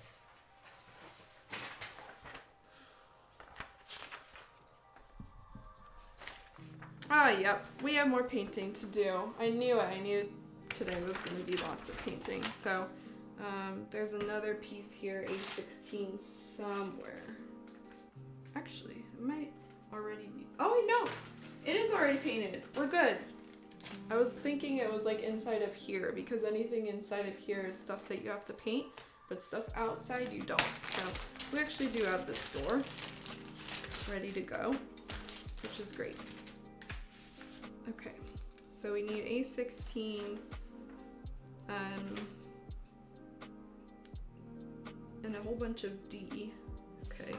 Ah, yep. We have more painting to do. I knew it. I knew today was going to be lots of painting. So there's another piece here, A16 somewhere. Actually, it might already be. Oh, no. It is already painted. We're good. I was thinking it was like inside of here, because anything inside of here is stuff that you have to paint, but stuff outside you don't. So we actually do have this door ready to go, which is great. Okay, so we need A16 and a whole bunch of D. Okay.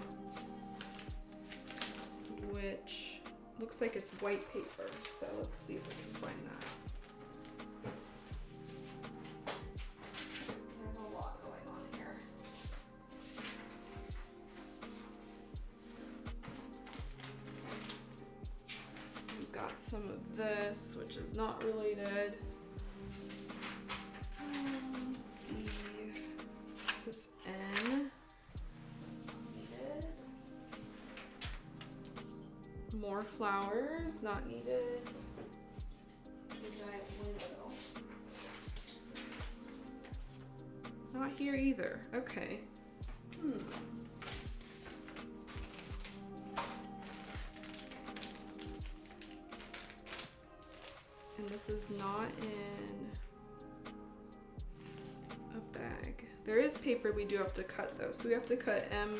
Which looks like it's white paper, so let's see if we can find that. There's a lot going on here. We've got some of this, which is not related. D. This is N. Needed. More flowers, not needed. A giant window. Not here either. Okay. And this is not in a bag. There is paper we do have to cut though. So we have to cut M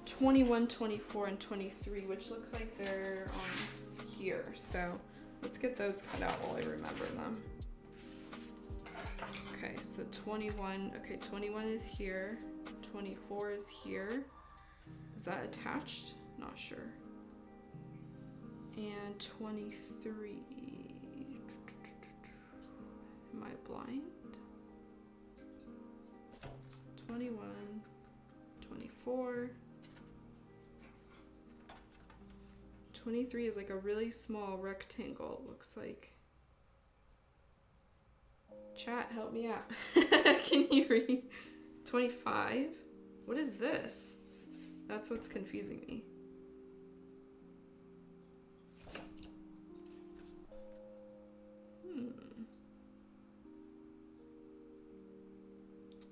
21, 24, and 23, which look like they're on here. So let's get those cut out while I remember them. Okay, so 21, okay, 21 is here. 24 is here. Is that attached? Not sure. And 23. Am I blind? 21, 24. 23 is like a really small rectangle, it looks like. Chat, help me out. Can you read? 25? What is this? That's what's confusing me.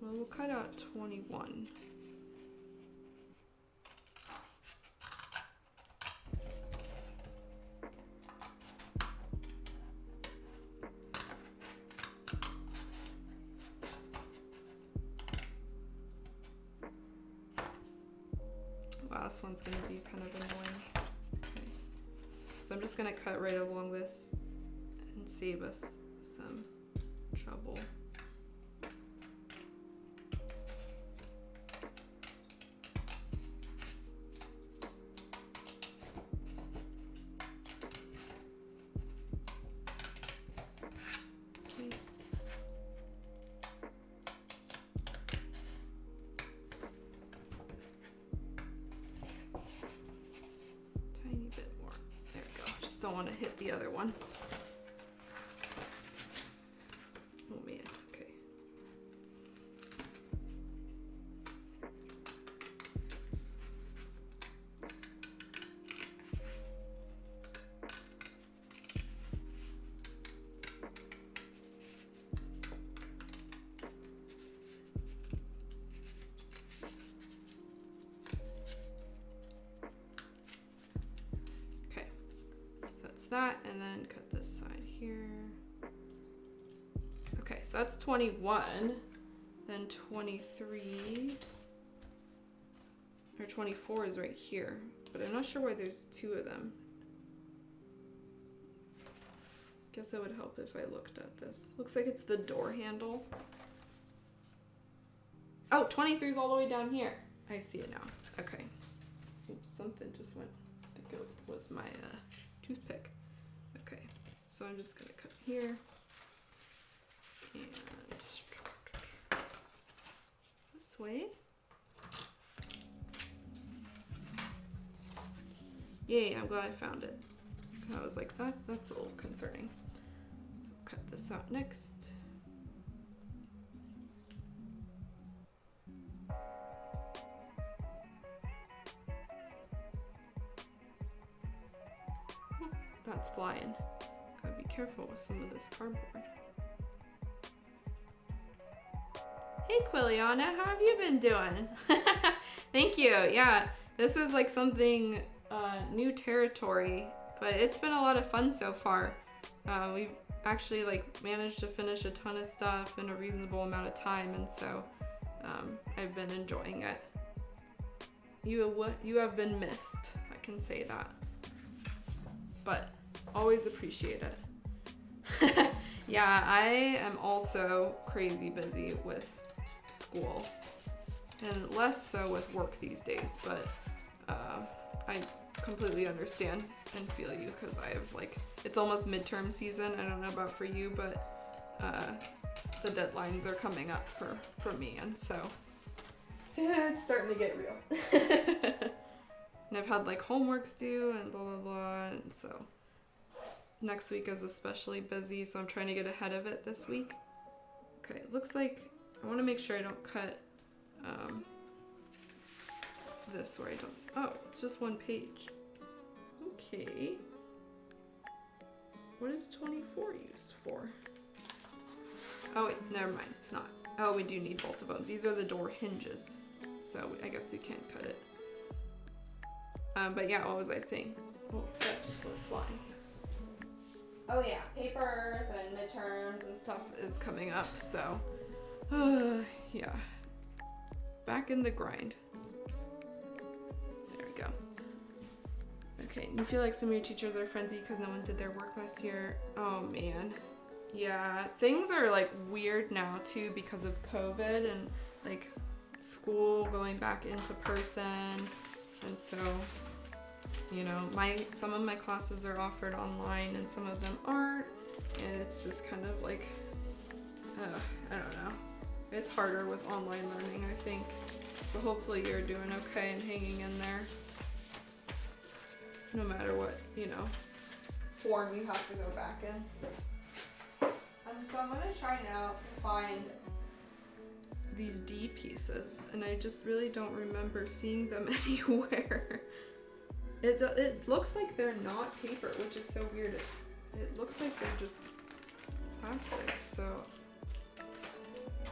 Well, we'll cut out 21. Wow, this one's gonna be kind of annoying. Okay. So I'm just gonna cut right along this and save us some trouble. Don't want to hit the other one. Oh man, okay. That, and then cut this side here. Okay, so that's 21, then 23, or 24 is right here, but I'm not sure why there's two of them. Guess it would help if I looked at this. Looks like it's the door handle. Oh, 23 is all the way down here. I see it now. Okay. Oops, something just went. I think it was my toothpick. Okay, so I'm just gonna cut here and this way. Yay, I'm glad I found it. I was like, that's a little concerning. So cut this out next. That's flying. Gotta be careful with some of this cardboard. Hey Quilliana, how have you been doing? Thank you. Yeah, this is like something new territory, but it's been a lot of fun so far. We've actually like managed to finish a ton of stuff in a reasonable amount of time, and so I've been enjoying it. You have been missed. I can say that. But always appreciate it. Yeah, I am also crazy busy with school. and less so with work these days, but I completely understand and feel you because I have like, it's almost midterm season. I don't know about for you, but the deadlines are coming up for me, and so yeah, it's starting to get real. And I've had like homeworks due and blah blah blah, and so next week is especially busy, so I'm trying to get ahead of it this week. Okay, it looks like I want to make sure I don't cut this where I don't. Oh, it's just one page. Okay. What is 24 used for? Oh wait, never mind. It's not. Oh, we do need both of them. These are the door hinges, so I guess we can't cut it. But yeah, what was I saying? Oh, that just went flying. Oh yeah, papers and midterms and stuff is coming up, so yeah. Back in the grind. There we go. Okay, you feel like some of your teachers are frenzy because no one did their work last year? Oh man. Yeah, things are like weird now too because of COVID and like school going back into person, and so you know, some of my classes are offered online and some of them aren't, and it's just kind of like I don't know. It's harder with online learning, I think. So hopefully you're doing okay and hanging in there. No matter what, you know, form you have to go back in. So I'm gonna try now to find these D pieces, and I just really don't remember seeing them anywhere. It looks like they're not paper, which is so weird. It looks like they're just plastic, so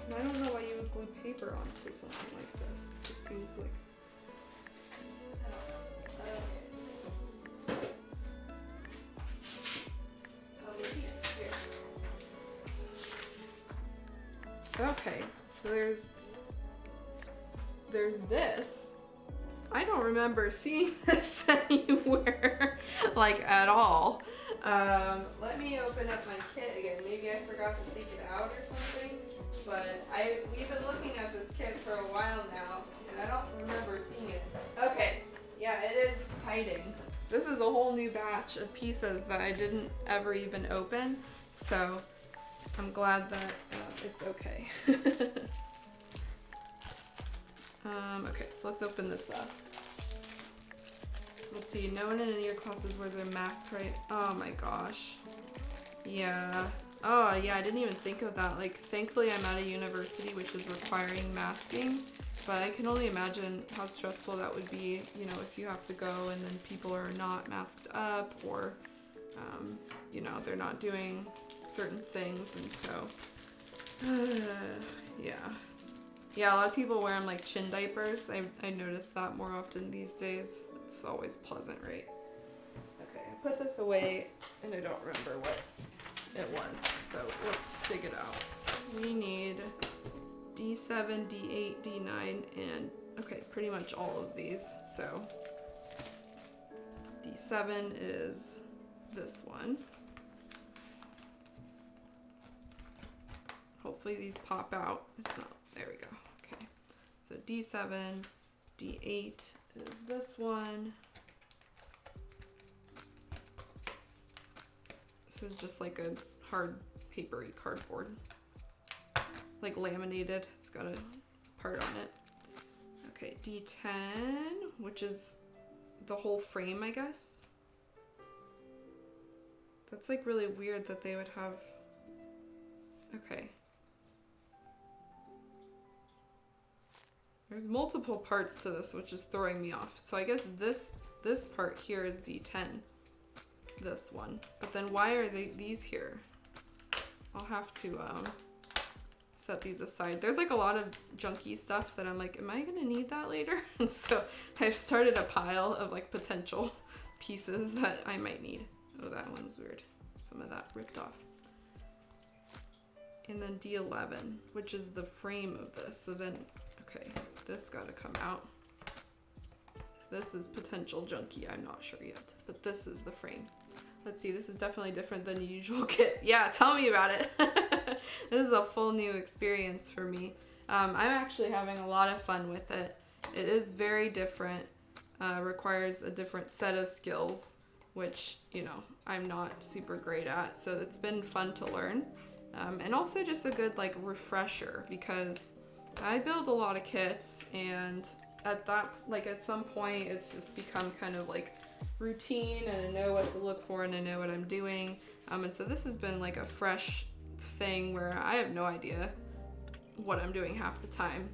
I don't know why you would glue paper onto something like this. It seems like, I don't know. Okay, so there's this. I don't remember seeing this anywhere, like at all. Let me open up my kit again. Maybe I forgot to take it out or something. But we've been looking at this kit for a while now, and I don't remember seeing it. Okay, yeah, it is hiding. This is a whole new batch of pieces that I didn't ever even open, so I'm glad that it's okay. Okay, so let's open this up. Let's see, no one in any of your classes wears their mask, right? Oh my gosh. Yeah. Oh yeah, I didn't even think of that. Like, thankfully I'm at a university which is requiring masking, but I can only imagine how stressful that would be, you know, if you have to go and then people are not masked up, or, you know, they're not doing certain things, and so, yeah. Yeah, a lot of people wear them like chin diapers. I noticed that more often these days. It's always pleasant, right? Okay, I put this away and I don't remember what it was, so let's dig it out. We need D7, D8, D9, and okay, pretty much all of these. So D7 is this one. Hopefully these pop out. It's not. There we go. Okay. So D7, D8 is this one. This is just like a hard papery cardboard. Like laminated. It's got a part on it. Okay, D10, which is the whole frame, I guess. That's like really weird that they would have. Okay. There's multiple parts to this, which is throwing me off. So I guess this part here is D10. This one. But then why are these here? I'll have to set these aside. There's like a lot of junky stuff that I'm like, am I gonna need that later? And so I've started a pile of like potential pieces that I might need. Oh, that one's weird. Some of that ripped off. And then D11, which is the frame of this. So then, okay, this gotta come out. So this is potential junky, I'm not sure yet, but this is the frame. Let's see, this is definitely different than the usual kits. Yeah, tell me about it. This is a full new experience for me. I'm actually having a lot of fun with it. It is very different, requires a different set of skills, which, you know, I'm not super great at, so it's been fun to learn. And also just a good like refresher, because I build a lot of kits, and at some point it's just become kind of like routine, and I know what to look for and I know what I'm doing. And so this has been like a fresh thing where I have no idea what I'm doing half the time.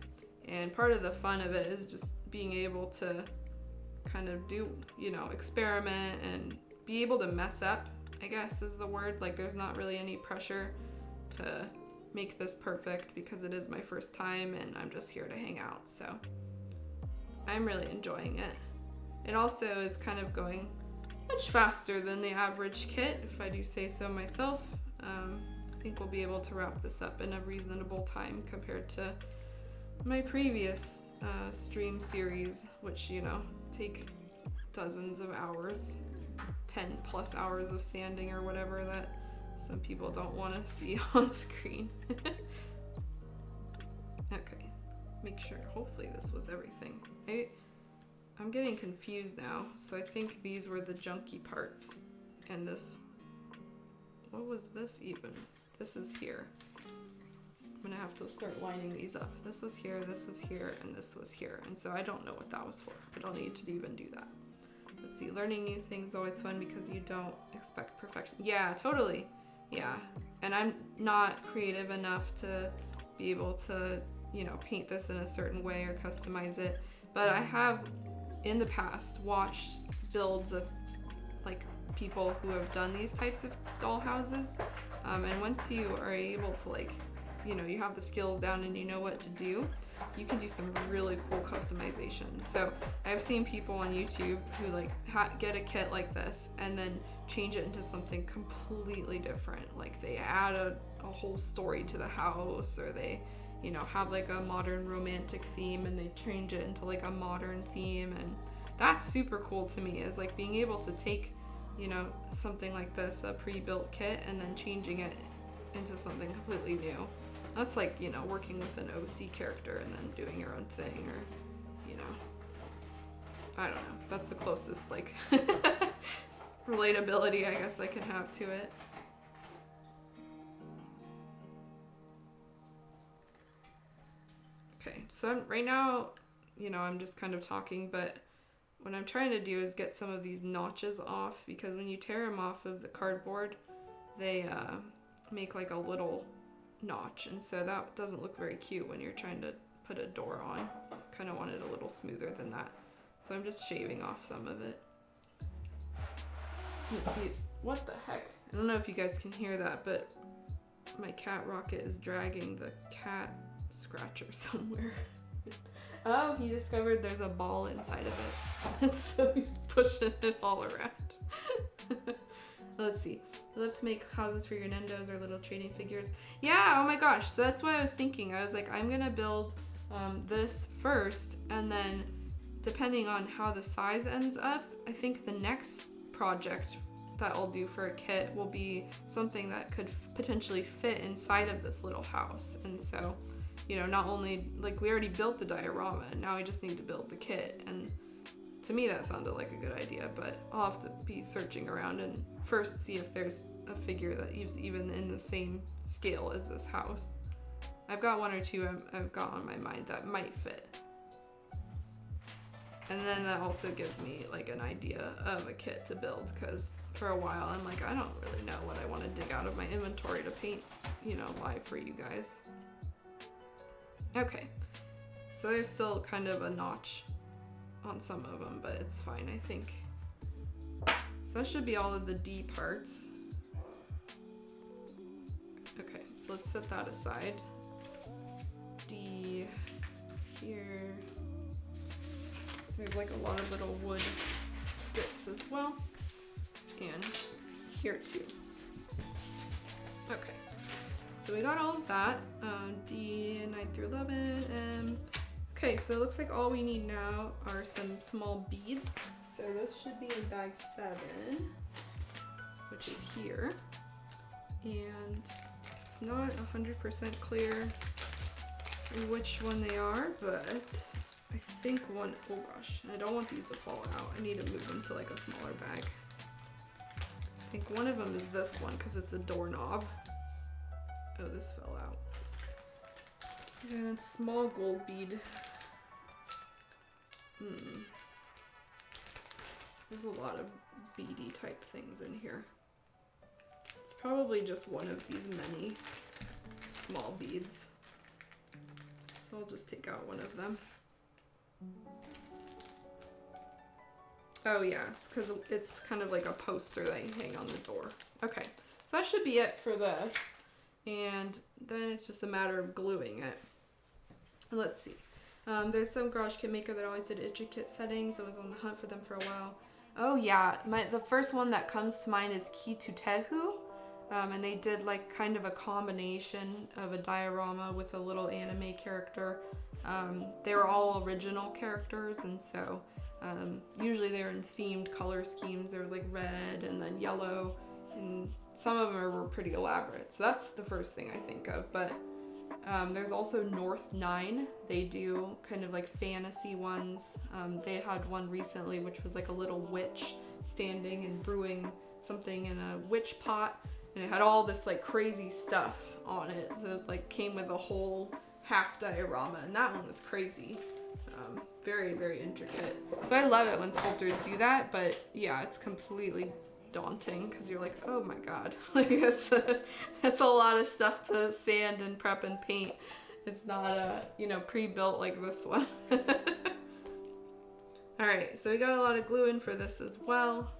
And part of the fun of it is just being able to kind of do, you know, experiment and be able to mess up, I guess is the word. Like there's not really any pressure to make this perfect because it is my first time and I'm just here to hang out. So I'm really enjoying it. It also is kind of going much faster than the average kit, if I do say so myself. I think we'll be able to wrap this up in a reasonable time compared to my previous stream series, which, you know, take dozens of hours, 10 plus hours of sanding or whatever that some people don't want to see on screen. Okay, make sure, hopefully this was everything. I'm getting confused now, so I think these were the junky parts, and this, what was this even? This is here. I'm gonna have to start lining these up. This was here, and this was here, and so I don't know what that was for. I don't need to even do that. Let's see, learning new things is always fun because you don't expect perfection. Yeah, totally. Yeah, and I'm not creative enough to be able to, you know, paint this in a certain way or customize it, but I have in the past watched builds of like people who have done these types of doll houses, and once you are able to, like, you know, you have the skills down and you know what to do, you can do some really cool customizations. So I've seen people on YouTube who like get a kit like this and then change it into something completely different. Like they add a whole story to the house, or they, you know, have like a modern romantic theme and they change it into like a modern theme. And that's super cool to me, is like being able to take, you know, something like this, a pre-built kit, and then changing it into something completely new. That's like, you know, working with an OC character and then doing your own thing, or, you know, I don't know. That's the closest like relatability I guess I can have to it. Okay, so right now, you know, I'm just kind of talking, but what I'm trying to do is get some of these notches off, because when you tear them off of the cardboard, they make like a little notch, and so that doesn't look very cute when you're trying to put a door on. Kind of want it a little smoother than that, so I'm just shaving off some of it. Let's see, what the heck? I don't know if you guys can hear that, but my cat Rocket is dragging the cat scratcher somewhere. Oh, he discovered there's a ball inside of it, so he's pushing it all around. Let's see. You love to make houses for your Nendos or little trading figures. Yeah, oh my gosh. So that's what I was thinking. I was like, I'm gonna build this first, and then depending on how the size ends up, I think the next project that I'll do for a kit will be something that could potentially fit inside of this little house. And so, you know, not only, like, we already built the diorama, and now we just need to build the kit. And to me that sounded like a good idea, but I'll have to be searching around and first see if there's a figure that is even in the same scale as this house. I've got one or two I've got on my mind that might fit. And then that also gives me like an idea of a kit to build, because for a while I'm like, I don't really know what I want to dig out of my inventory to paint, you know, live for you guys. Okay, so there's still kind of a notch on some of them, but it's fine, I think. So that should be all of the D parts. Okay, so let's set that aside. D here. There's like a lot of little wood bits as well. And here too. Okay, so we got all of that. D, 9 through 11. Okay, so it looks like all we need now are some small beads. So this should be in bag 7, which is here. And it's not 100% clear which one they are, but I think one, oh gosh, I don't want these to fall out. I need to move them to like a smaller bag. I think one of them is this one because it's a doorknob. Oh, this fell out. And small gold bead. There's a lot of beady type things in here. It's probably just one of these many small beads. So I'll just take out one of them. Oh yeah, it's because it's kind of like a poster that you hang on the door. Okay, so that should be it for this. And then it's just a matter of gluing it. Let's see. There's some garage kit maker that always did intricate settings. I was on the hunt for them for a while. Oh yeah, the first one that comes to mind is Kitutehu. And they did like kind of a combination of a diorama with a little anime character. They were all original characters, and so usually they're in themed color schemes. There was like red and then yellow, and some of them were pretty elaborate. So that's the first thing I think of. But there's also North 9. They do kind of like fantasy ones. They had one recently which was like a little witch standing and brewing something in a witch pot, and it had all this like crazy stuff on it. So it like came with a whole half diorama, and that one was crazy. Very, very intricate. So I love it when sculptors do that, but yeah, it's completely daunting because you're like, oh my god, like that's a lot of stuff to sand and prep and paint. It's not pre-built like this one. All right, so we got a lot of glue in for this as well.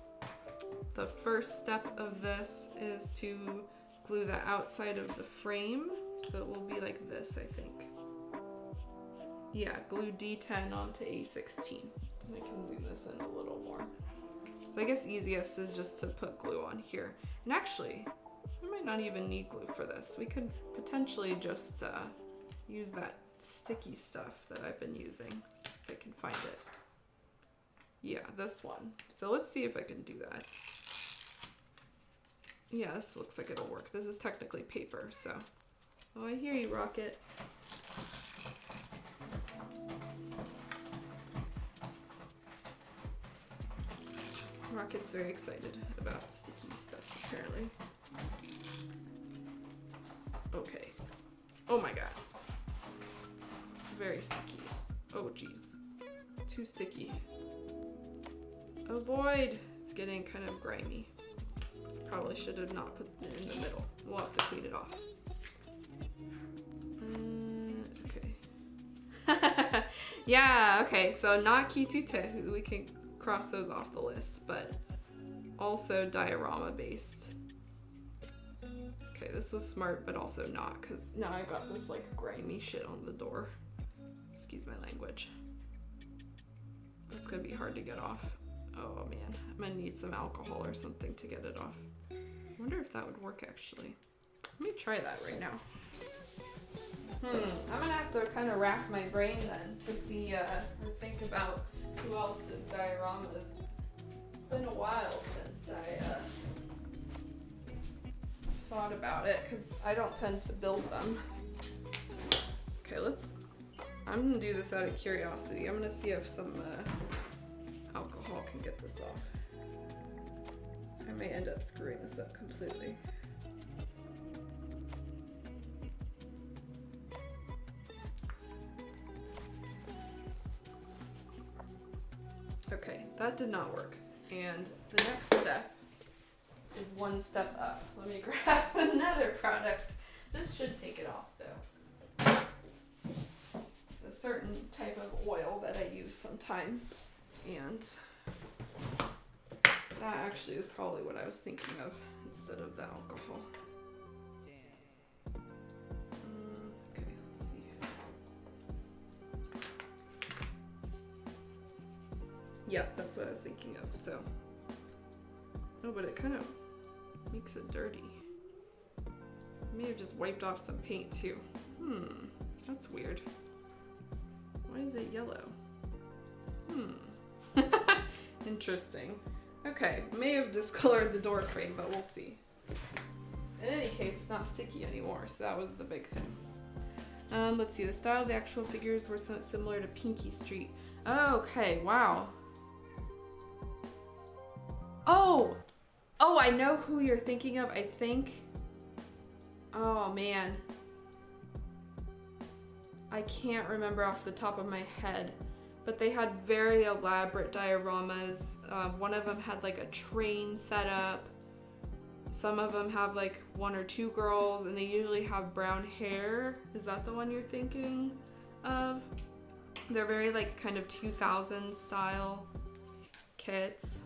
The first step of this is to glue the outside of the frame, so it will be like this, I think. Yeah, glue D10 onto A16. I can zoom this in a little more. So I guess easiest is just to put glue on here. And actually, we might not even need glue for this. We could potentially just use that sticky stuff that I've been using, if I can find it. Yeah, this one. So let's see if I can do that. Yeah, this looks like it'll work. This is technically paper, so. Oh, I hear you, Rocket. Rocket's very excited about sticky stuff, apparently. Okay. Oh my god. Very sticky. Oh geez. Too sticky. Avoid! It's getting kind of grimy. Probably should have not put it in the middle. We'll have to clean it off. Okay. Yeah, okay, so not Kitutehu. We can cross those off the list, but also diorama based. Okay, this was smart, but also not, because now I got this like grimy shit on the door. Excuse my language. That's gonna be hard to get off. Oh man, I'm gonna need some alcohol or something to get it off. I wonder if that would work actually. Let me try that right now. I'm gonna have to kind of rack my brain then to see or think about who else does dioramas. It's been a while since I thought about it because I don't tend to build them. Okay, I'm gonna do this out of curiosity. I'm gonna see if some alcohol can get this off. I may end up screwing this up completely. Okay, that did not work. And the next step is one step up. Let me grab another product. This should take it off though. It's a certain type of oil that I use sometimes. And that actually is probably what I was thinking of instead of the alcohol. Okay, let's see. Yeah, that's what I was thinking of, so. No, but it kind of makes it dirty. I may have just wiped off some paint too. That's weird. Why is it yellow? Interesting. Okay, may have discolored the door frame, but we'll see. In any case, it's not sticky anymore, so that was the big thing. Let's see, the style of the actual figures were somewhat similar to Pinky Street. Oh, okay, wow. Oh! Oh, I know who you're thinking of, I think. Oh, man. I can't remember off the top of my head. But they had very elaborate dioramas. One of them had like a train set up. Some of them have like 1 or 2 girls, and they usually have brown hair. Is that the one you're thinking of? They're very like kind of 2000s style kits.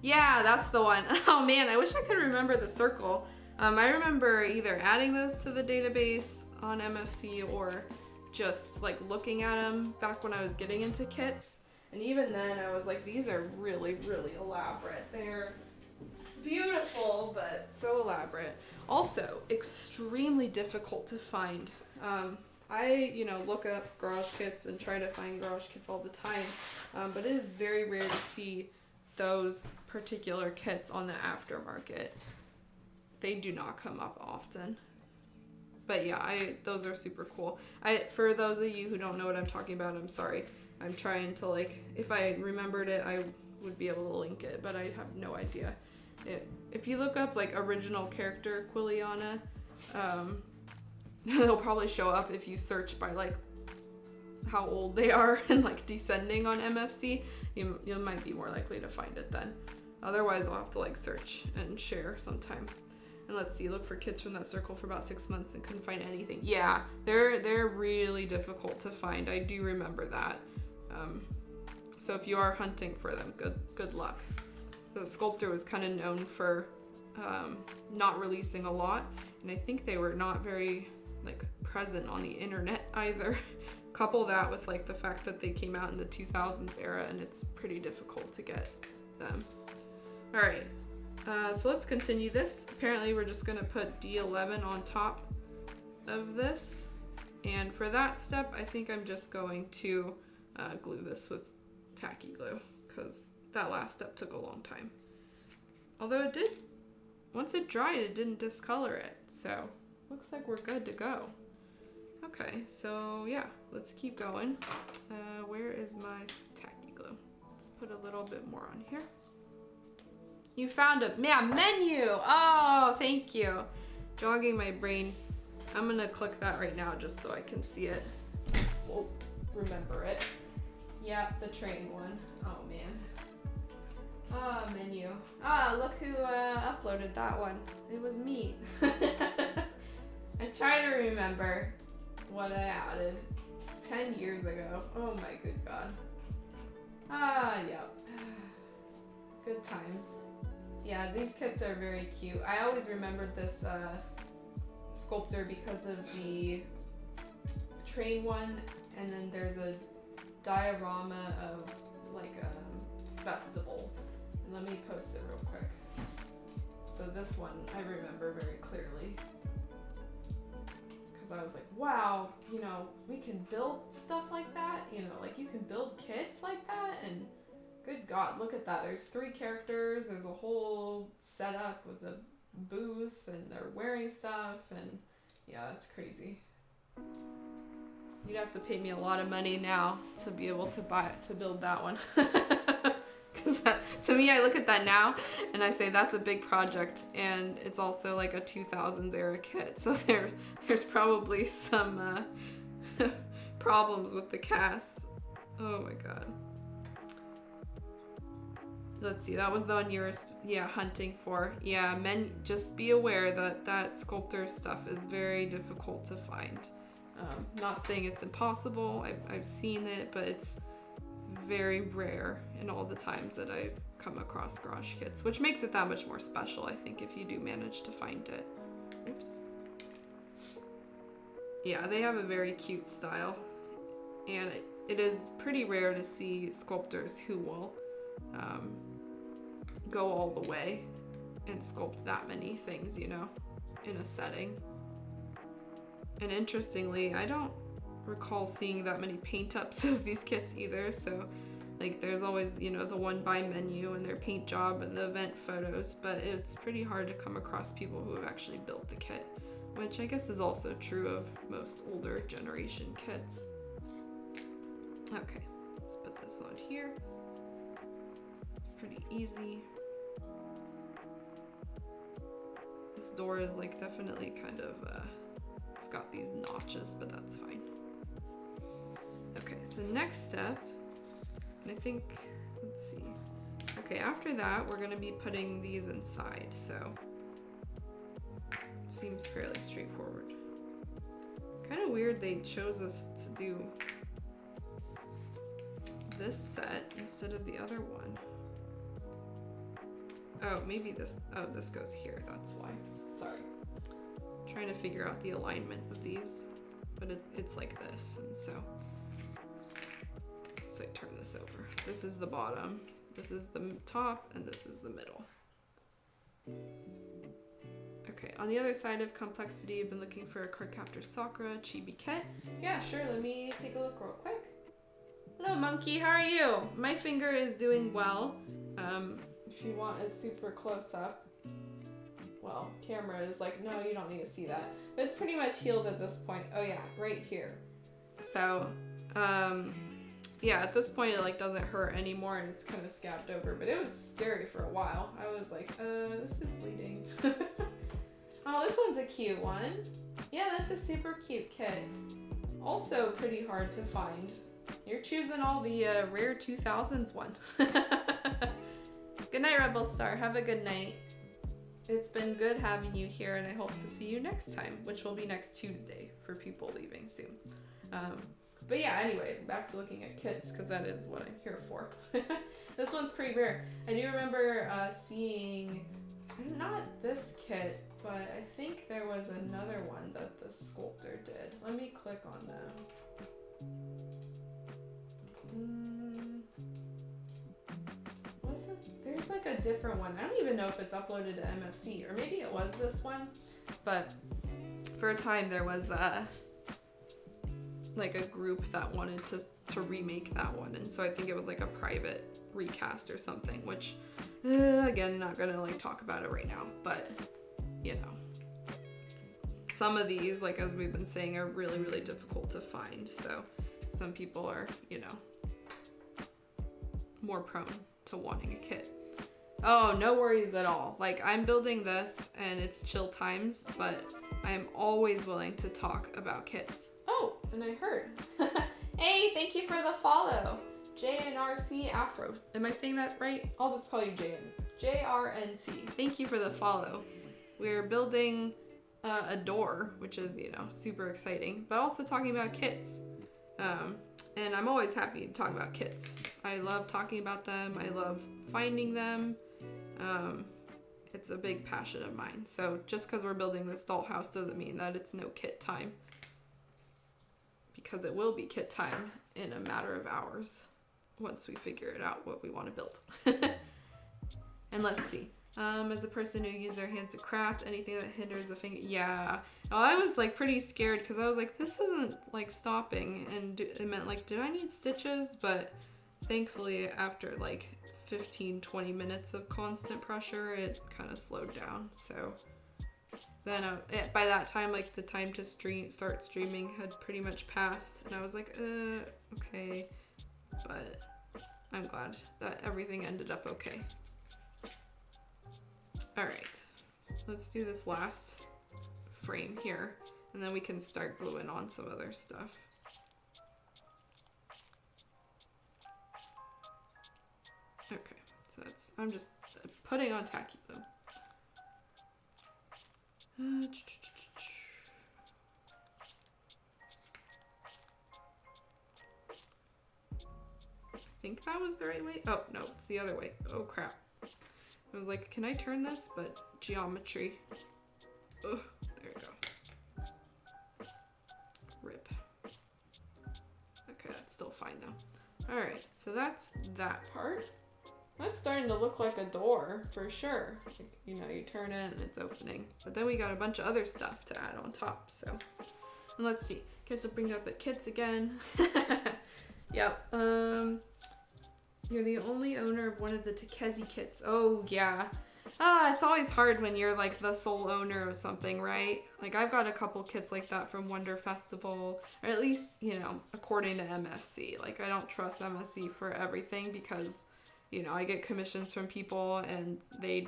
Yeah, that's the one. Oh man, I wish I could remember the circle. I remember either adding those to the database on MFC or just like looking at them back when I was getting into kits. And even then I was like, these are really, really elaborate. They're beautiful, but so elaborate. Also, extremely difficult to find. I, look up garage kits and try to find garage kits all the time, but it is very rare to see those particular kits on the aftermarket. They do not come up often. But yeah, those are super cool. For those of you who don't know what I'm talking about, I'm sorry. I'm trying to if I remembered it, I would be able to link it, but I have no idea. If you look up original character Quiliana, they'll probably show up if you search by how old they are and descending on MFC. You might be more likely to find it then. Otherwise, I'll have to search and share sometime. And let's see, look for kits from that circle for about 6 months and couldn't find anything. Yeah, they're really difficult to find. I do remember that. So if you are hunting for them, good luck. The sculptor was kind of known for not releasing a lot, and I think they were not very present on the internet either. Couple that with the fact that they came out in the 2000s era, and it's pretty difficult to get them. All right. So let's continue this. Apparently we're just gonna put D11 on top of this. And for that step, I think I'm just going to glue this with tacky glue because that last step took a long time. Although it did, once it dried, it didn't discolor it. So looks like we're good to go. Okay, so yeah, let's keep going. Where is my tacky glue? Let's put a little bit more on here. You found a menu. Oh, thank you. Jogging my brain. I'm gonna click that right now just so I can see it. We'll remember it. Yeah, the train one. Oh man. Ah, menu. Ah, look who uploaded that one. It was me. I try to remember what I added 10 years ago. Oh my good God. Ah, yep. Good times. Yeah, these kits are very cute. I always remembered this sculptor because of the train one, and then there's a diorama of a festival. And let me post it real quick. So this one I remember very clearly because I was like, wow, we can build stuff like that. You can build kits like that, and good God, look at that. There's 3 characters. There's a whole setup with a booth, and they're wearing stuff, and yeah, that's crazy. You'd have to pay me a lot of money now to be able to build that one. Because to me, I look at that now and I say that's a big project, and it's also a 2000s era kit. So there's probably some problems with the cast. Oh my God. Let's see, that was the one you were, hunting for. Yeah, just be aware that sculptor stuff is very difficult to find. Not saying it's impossible, I've seen it, but it's very rare in all the times that I've come across garage kits, which makes it that much more special, I think, if you do manage to find it. Oops. Yeah, they have a very cute style, and it is pretty rare to see sculptors who will go all the way and sculpt that many things, in a setting. And interestingly, I don't recall seeing that many paint ups of these kits either, so there's always the one by menu and their paint job and the event photos, but it's pretty hard to come across people who have actually built the kit. which I guess is also true of most older generation kits. Okay, let's put this on here. Pretty easy. This door is like definitely kind of, it's got these notches, but that's fine. Okay, so next step, and I think, let's see. Okay, after that, we're gonna be putting these inside, so seems fairly straightforward. Kind of weird they chose us to do this set instead of the other one. Oh, maybe this, oh, this goes here, that's why. Sorry. Trying to figure out the alignment of these, but it's like this, and so let's like turn this over. This is the bottom, this is the top, and this is the middle. Okay, on the other side of complexity, I've been looking for a Cardcaptor Sakura Chibi kit. Yeah, sure, let me take a look real quick. Hello, monkey, how are you? My finger is doing well. If you want a super close up, well, camera is like, no, you don't need to see that. But it's pretty much healed at this point. Oh yeah, right here. So, yeah, at this point it like doesn't hurt anymore and it's kind of scabbed over, but it was scary for a while. I was like, this is bleeding. Oh, this one's a cute one. Yeah, that's a super cute kit. Also pretty hard to find. You're choosing all the rare 2000s one. Good night, Rebel Star. Have a good night. It's been good having you here, and I hope to see you next time, which will be next Tuesday for people leaving soon. But yeah, anyway, back to looking at kits, because that is what I'm here for. This one's pretty rare. I do remember seeing, not this kit, but I think there was another one that the sculptor did. Let me click on them. There's like a different one. I don't even know if it's uploaded to MFC, or maybe it was this one, but for a time there was like a group that wanted to remake that one, and so I think it was like a private recast or something, which again, not gonna like talk about it right now, but you know, some of these, like as we've been saying, are really, really difficult to find, so some people are, you know, more prone to wanting a kit. Oh, no worries at all. Like, I'm building this and it's chill times, but I am always willing to talk about kits. Oh, and I heard. Hey, thank you for the follow. JNRC Afro. Am I saying that right? I'll just call you JRNC. Thank you for the follow. We're building a door, which is, you know, super exciting, but also talking about kits. And I'm always happy to talk about kits. I love talking about them. I love finding them. It's a big passion of mine. So just because we're building this dollhouse doesn't mean that it's no kit time. Because it will be kit time in a matter of hours once we figure it out what we want to build. And let's see. As a person who uses their hands to craft, anything that hinders the finger, yeah. Oh, I was like pretty scared because I was like, this isn't like stopping, and it meant like, did I need stitches? But thankfully after like 15-20 minutes of constant pressure, it kind of slowed down. So then by that time, like the time to start streaming had pretty much passed, and I was like, okay, but I'm glad that everything ended up okay. All right, let's do this last frame here, and then we can start gluing on some other stuff. Okay, so that's, I'm just putting on tacky though. I think that was the right way. Oh, no, it's the other way. Oh, crap. I was like, can I turn this? But geometry. Ugh, there we go. Rip. Okay, that's still fine though. All right, so that's that part. That's starting to look like a door for sure. Like, you know, you turn it and it's opening. But then we got a bunch of other stuff to add on top, so. And let's see. Guess I'll bring up the kits again. Yep. You're the only owner of one of the Takeshi kits. Oh, yeah. It's always hard when you're like the sole owner of something, right? Like I've got a couple kits like that from Wonder Festival, or at least, you know, according to MFC. Like I don't trust MFC for everything because, you know, I get commissions from people and they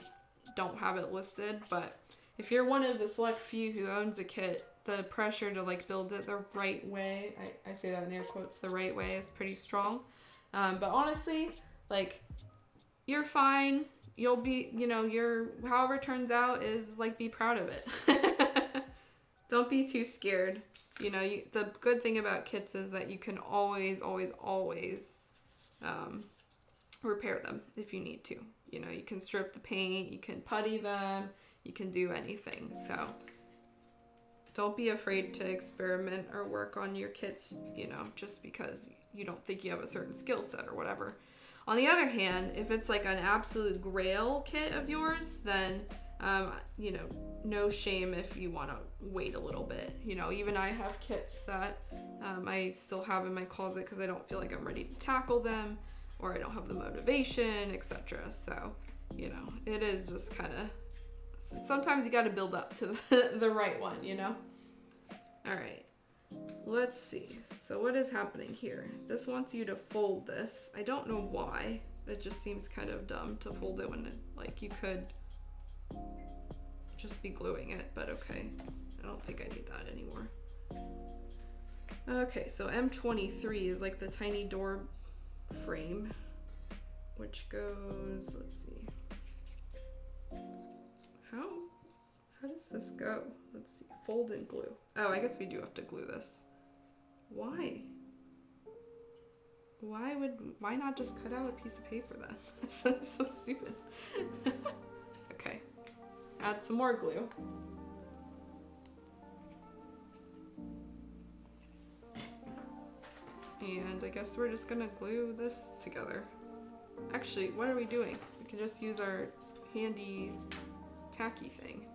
don't have it listed. But if you're one of the select few who owns a kit, the pressure to like build it the right way, I say that in air quotes, the right way, is pretty strong. But honestly, like, you're fine. You'll be, you know, however it turns out is like, be proud of it. Don't be too scared. You know, the good thing about kits is that you can always repair them if you need to. You know, you can strip the paint, you can putty them, you can do anything. So don't be afraid to experiment or work on your kits, you know, just because you don't think you have a certain skill set or whatever. On the other hand, if it's like an absolute grail kit of yours, then, you know, no shame if you want to wait a little bit. You know, even I have kits that I still have in my closet because I don't feel like I'm ready to tackle them, or I don't have the motivation, etc. So, you know, it is just kind of, sometimes you got to build up to the right one, you know? All right. Let's see. So what is happening here? This wants you to fold this. I don't know why. It just seems kind of dumb to fold it when like you could just be gluing it, but okay. I don't think I need that anymore. Okay, so M23 is like the tiny door frame, which goes, let's see. How does this go? Let's see. Fold and glue. Oh, I guess we do have to glue this. Why? Why not just cut out a piece of paper then? That's so stupid. Okay. Add some more glue. And I guess we're just gonna glue this together. Actually, what are we doing? We can just use our handy tacky thing.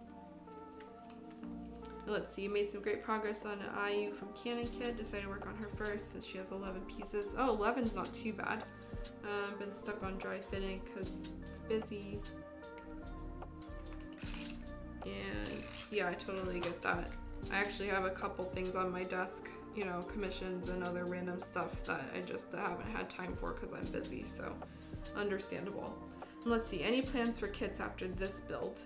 Let's see, you made some great progress on an IU from Canon Kid. Decided to work on her first since she has 11 pieces. Oh, 11's not too bad. Been stuck on dry fitting because it's busy. And yeah, I totally get that. I actually have a couple things on my desk, you know, commissions and other random stuff that I just haven't had time for because I'm busy, so understandable. Let's see, any plans for kits after this build?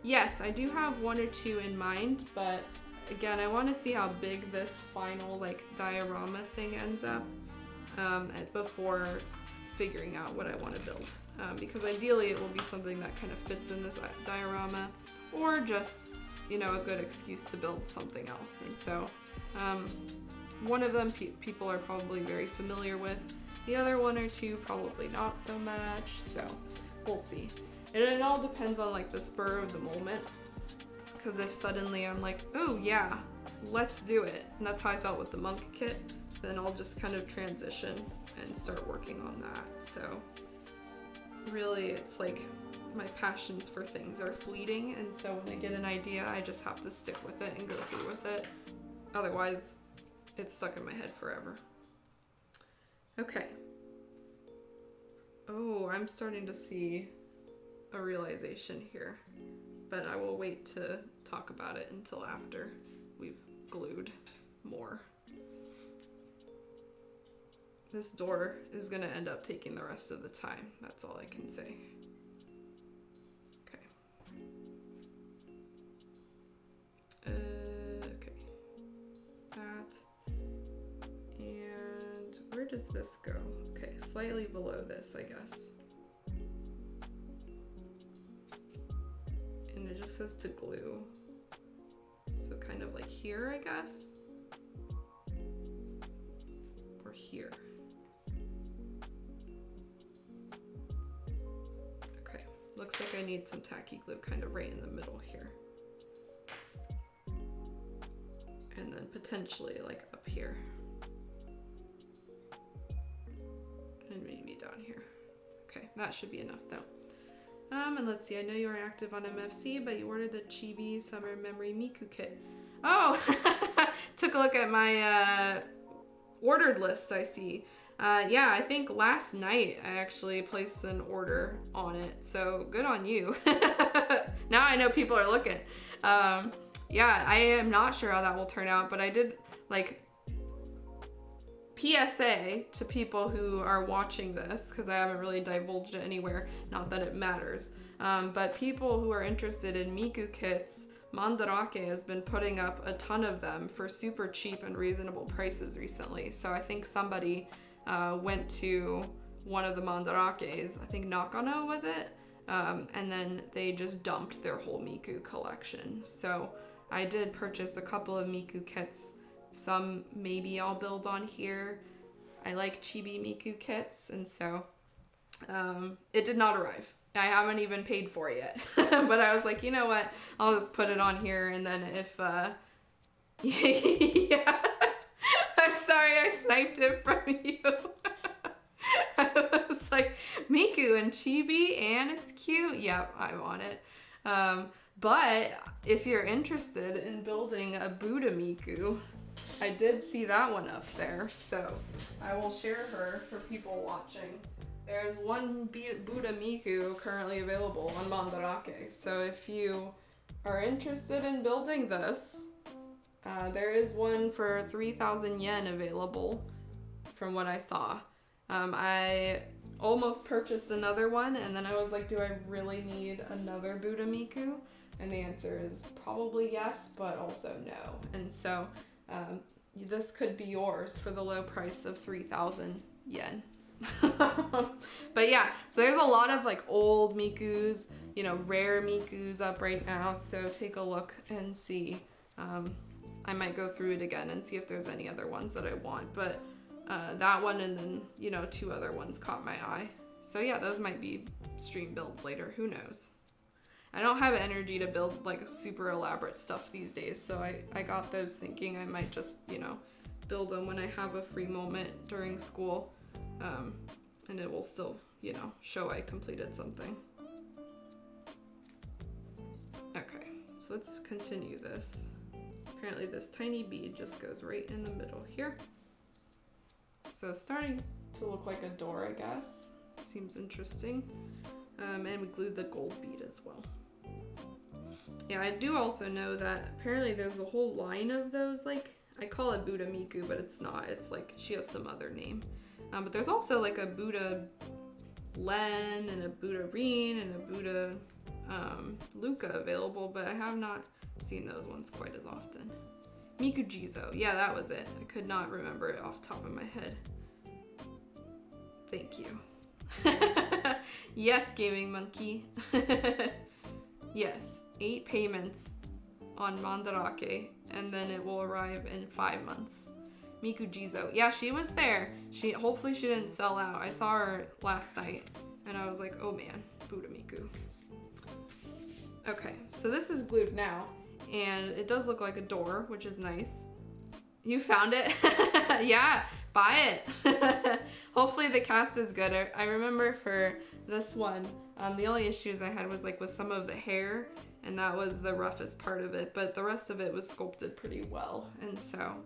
Yes, I do have one or two in mind, but again, I want to see how big this final like diorama thing ends up before figuring out what I want to build. Because ideally it will be something that kind of fits in this diorama, or just, you know, a good excuse to build something else. And so one of them people are probably very familiar with. The other one or two probably not so much, so we'll see. And it all depends on like the spur of the moment, because if suddenly I'm like, oh yeah, let's do it, and that's how I felt with the monk kit, then I'll just kind of transition and start working on that. So really, it's like my passions for things are fleeting, and so when I get an idea, I just have to stick with it and go through with it. Otherwise, it's stuck in my head forever. Okay. Oh, I'm starting to see a realization here, but I will wait to talk about it until after we've glued more. This door is gonna end up taking the rest of the time. That's all I can say. Okay. Okay. That. And where does this go? Okay, slightly below this, I guess. And it just says to glue. So kind of like here, I guess. Or here. Okay, looks like I need some tacky glue kind of right in the middle here. And then potentially like up here. And maybe down here. Okay, that should be enough though. And let's see, I know you are active on MFC, but you ordered the Chibi Summer Memory Miku kit. Oh, took a look at my ordered list, I see. Yeah, I think last night I actually placed an order on it, so good on you. Now I know people are looking. Yeah, I am not sure how that will turn out, but I did like PSA to people who are watching this, because I haven't really divulged it anywhere, not that it matters. But people who are interested in Miku kits, Mandarake has been putting up a ton of them for super cheap and reasonable prices recently. So I think somebody went to one of the Mandarakes, I think Nakano was it? And then they just dumped their whole Miku collection. So I did purchase a couple of Miku kits. Some maybe I'll build on here. I like chibi Miku kits, and so it did not arrive. I haven't even paid for it yet. But I was like, you know what? I'll just put it on here, and then if yeah. I'm sorry I sniped it from you. I was like, Miku and chibi, and it's cute. Yep, I want it. But if you're interested in building a Buddha Miku, I did see that one up there, so I will share her for people watching. There's one Buddha Miku currently available on Mandarake, so if you are interested in building this, there is one for 3,000 yen available from what I saw. I almost purchased another one, and then I was like, do I really need another Buddha Miku? And the answer is probably yes, but also no. And so this could be yours for the low price of 3,000 yen. But yeah, so there's a lot of like old Mikus, you know, rare Mikus up right now. So take a look and see. I might go through it again and see if there's any other ones that I want. But that one and then, you know, 2 other ones caught my eye. So yeah, those might be stream builds later. Who knows? I don't have energy to build like super elaborate stuff these days. So I got those thinking I might just, you know, build them when I have a free moment during school. And it will still, you know, show I completed something. Okay, so let's continue this. Apparently this tiny bead just goes right in the middle here. So it's starting to look like a door, I guess. Seems interesting. And we glued the gold bead as well. Yeah, I do also know that apparently there's a whole line of those, like, I call it Buddha Miku, but it's not. It's like, she has some other name. But there's also like a Buddha Len and a Buddha Reen and a Buddha Luca available, but I have not seen those ones quite as often. Miku Jizo, yeah, that was it. I could not remember it off the top of my head. Thank you. Yes, Gaming Monkey. Yes, 8 payments on Mandarake, and then it will arrive in 5 months. Miku Jizo. Yeah, she was there. Hopefully she didn't sell out. I saw her last night, and I was like, oh man, Buddha Miku. Okay, so this is glued now, and it does look like a door, which is nice. You found it? Yeah, buy it. Hopefully the cast is good. I remember for this one, the only issues I had was like with some of the hair, and that was the roughest part of it, but the rest of it was sculpted pretty well, and so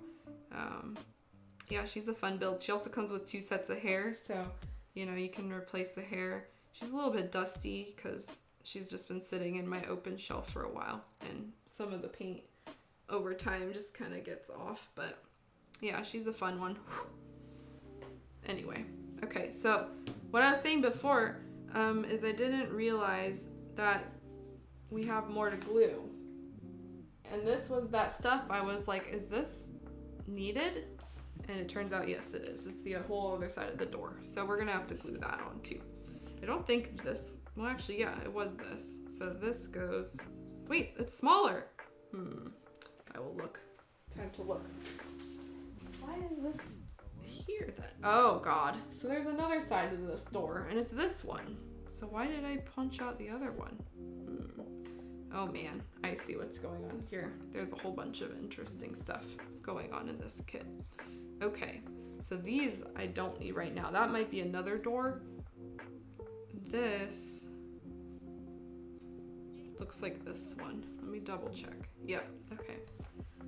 yeah, she's a fun build. She also comes with 2 sets of hair, so you know, you can replace the hair. She's a little bit dusty because she's just been sitting in my open shelf for a while, and some of the paint over time just kind of gets off, but yeah, she's a fun one. Anyway, okay, so what I was saying before is I didn't realize that we have more to glue, and this was that stuff I was like, is this needed? And it turns out yes, it is. It's the whole other side of the door, so we're gonna have to glue that on too. I don't think this, well actually yeah, it was this, so this goes, wait, it's smaller. I will look. Time to look. Why is this here then? Oh god, so there's another side to this door, and it's this one. So why did I punch out the other one? Oh man, I see what's going on here. There's a whole bunch of interesting stuff going on in this kit. Okay, so these I don't need right now. That might be another door. This looks like this one. Let me double check. Yep, okay.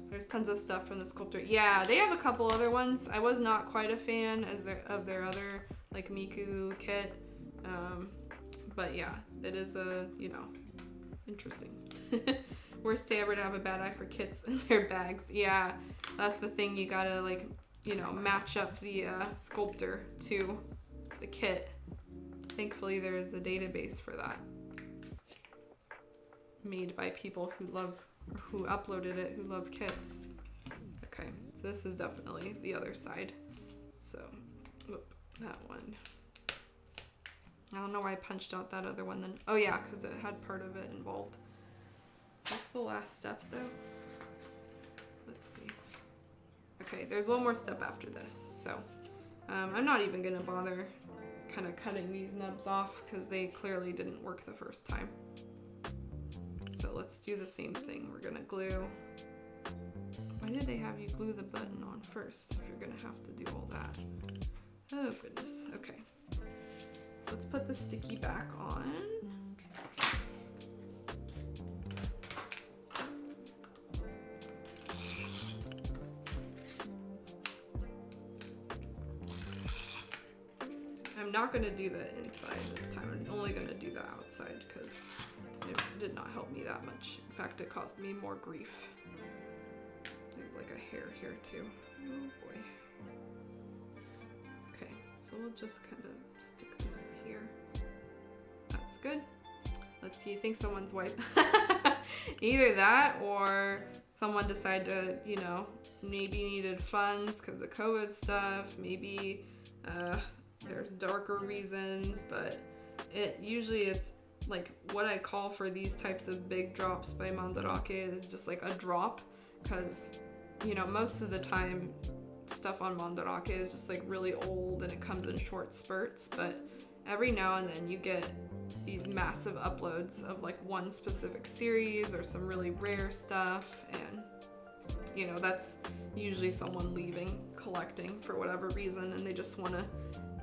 There's tons of stuff from the sculptor. Yeah, they have a couple other ones. I was not quite a fan of their other like Miku kit. But yeah, it is interesting. Worst day ever to have a bad eye for kits in their bags. Yeah, that's the thing. You gotta like, match up the sculptor to the kit. Thankfully, there is a database for that. Made by people who uploaded it, who love kits. Okay, so this is definitely the other side. So, that one. I don't know why I punched out that other one then. Oh yeah, because it had part of it involved. Is this the last step though? Let's see. Okay, there's one more step after this. So I'm not even gonna bother kind of cutting these nubs off because they clearly didn't work the first time. So let's do the same thing. We're gonna glue. Why did they have you glue the button on first if you're gonna have to do all that? Oh goodness, okay. So let's put the sticky back on. I'm not going to do the inside this time. I'm only going to do the outside because it did not help me that much. In fact, it caused me more grief. There's like a hair here too. Oh boy. Okay, so we'll just kind of stick this here. That's good. Let's see, you think someone's white? Either that or someone decided to, maybe needed funds because of COVID stuff. Maybe there's darker reasons, but it's like what I call for these types of big drops by Mandarake is just like a drop because, most of the time stuff on Mandarake is just like really old and it comes in short spurts, but every now and then you get these massive uploads of like one specific series or some really rare stuff, and that's usually someone leaving collecting for whatever reason and they just want to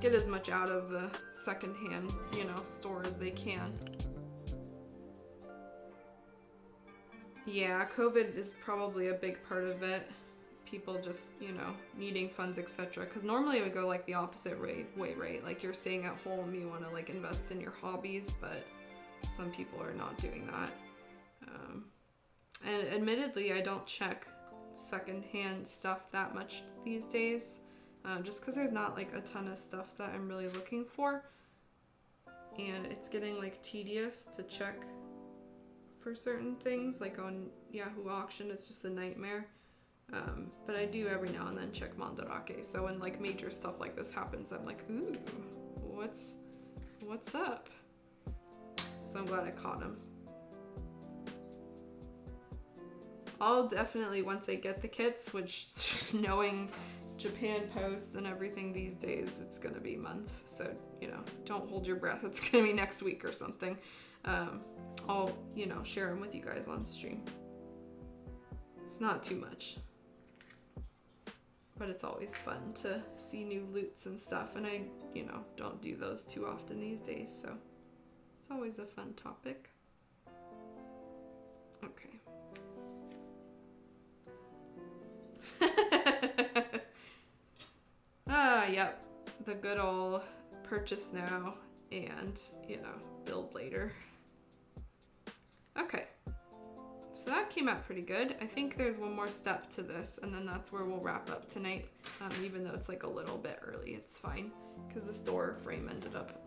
get as much out of the secondhand store as they can. Yeah, COVID is probably a big part of it. People just, needing funds, etc. Because normally it would go like the opposite way, right? Like you're staying at home, you want to like invest in your hobbies, but some people are not doing that. And admittedly, I don't check secondhand stuff that much these days, just because there's not like a ton of stuff that I'm really looking for. And it's getting like tedious to check for certain things, like on Yahoo Auction, it's just a nightmare. But I do every now and then check Mandarake. So when like major stuff like this happens, I'm like, ooh, what's up? So I'm glad I caught him. I'll definitely, once I get the kits, which knowing Japan Post and everything these days, it's gonna be months. So, don't hold your breath. It's gonna be next week or something. I'll, share them with you guys on stream. It's not too much. But it's always fun to see new loots and stuff, and I, don't do those too often these days, so it's always a fun topic. Okay. Yep, the good old purchase now and, build later. Okay. So that came out pretty good. I think there's one more step to this, and then that's where we'll wrap up tonight. Even though it's like a little bit early, it's fine because this door frame ended up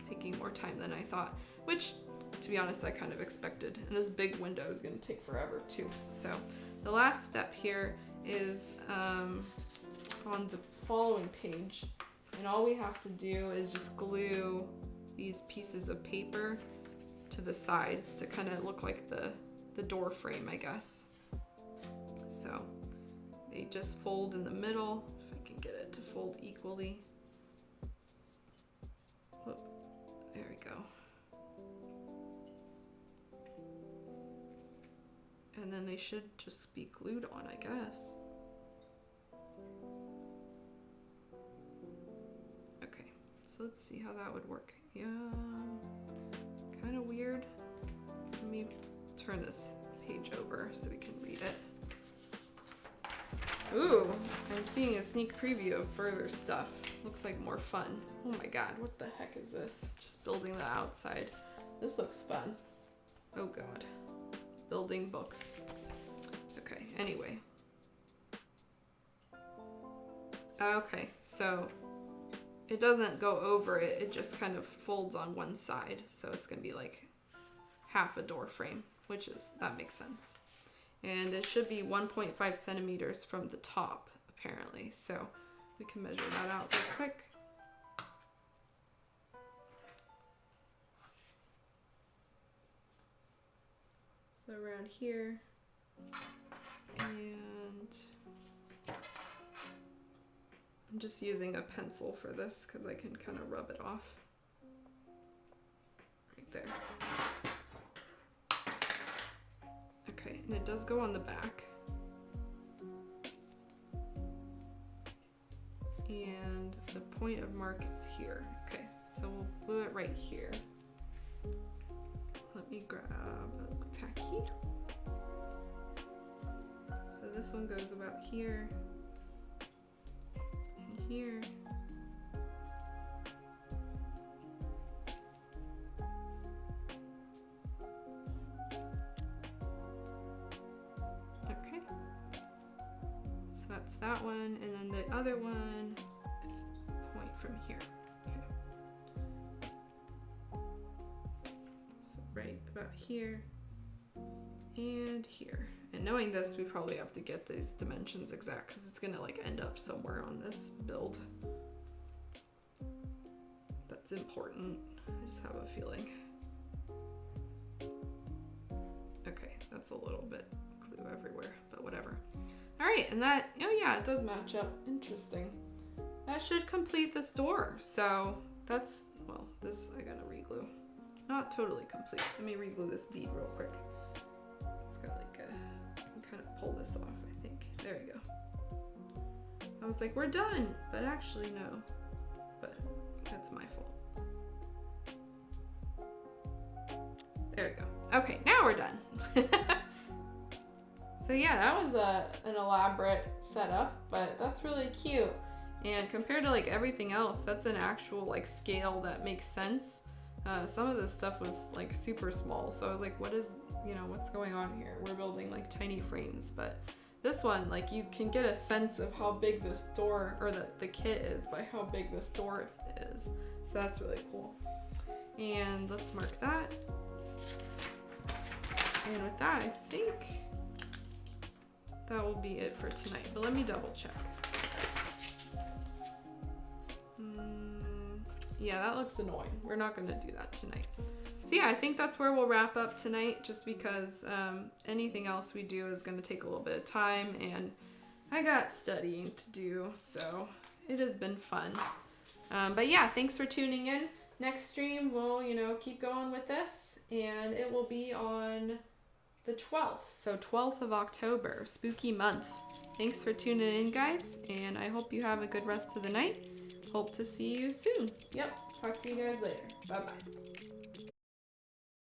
taking more time than I thought, which, to be honest, I kind of expected. And this big window is going to take forever too. So the last step here is on the following page, and all we have to do is just glue these pieces of paper to the sides to kind of look like the door frame, I guess. So they just fold in the middle, if I can get it to fold equally. Whoop, there we go. And then they should just be glued on, I guess. Okay, so let's see how that would work. Yeah, kind of weird. Let me turn this page over so we can read it. Ooh, I'm seeing a sneak preview of further stuff. Looks like more fun. Oh my god, what the heck is this? Just building the outside. This looks fun. Oh god. Building books. Okay, anyway. Okay, so it doesn't go over it, it just kind of folds on one side. So it's gonna be like half a door frame, that makes sense. And it should be 1.5 centimeters from the top, apparently. So we can measure that out real quick. So around here, and I'm just using a pencil for this because I can kind of rub it off. Right there. Okay, and it does go on the back. And the point of mark is here. Okay, so we'll glue it right here. Let me grab a tacky. So this one goes about here and here. Okay. So that's that one, and then the other one is point from here. Right about here and here. And knowing this, we probably have to get these dimensions exact because it's gonna like end up somewhere on this build. That's important. I just have a feeling. Okay, that's a little bit glue everywhere, but whatever. All right, and that, oh yeah, it does match up. Interesting. That should complete this door. So that's, well, this I gotta re-glue. Not totally complete. Let me re-glue this bead real quick. It's got like a, I can kind of pull this off, I think. There you go. I was like, we're done, but actually no. But that's my fault. There we go. Okay, now we're done. So yeah, that was an elaborate setup, but that's really cute. And compared to like everything else, that's an actual like scale that makes sense. Some of this stuff was like super small, so I was like, what is, you know, what's going on here? We're building like tiny frames, but this one, like, you can get a sense of how big this door, or the kit is by how big this door is. So that's really cool. And let's mark that. And with that, I think that will be it for tonight, but let me double check. Yeah, that looks annoying. We're not gonna do that tonight. So yeah, I think that's where we'll wrap up tonight, just because anything else we do is gonna take a little bit of time, and I got studying to do, so it has been fun. But yeah, thanks for tuning in. Next stream, we'll, you know, keep going with this, and it will be on the 12th. So 12th of October, spooky month. Thanks for tuning in, guys, and I hope you have a good rest of the night. Hope to see you soon. Yep, talk to you guys later. Bye-bye.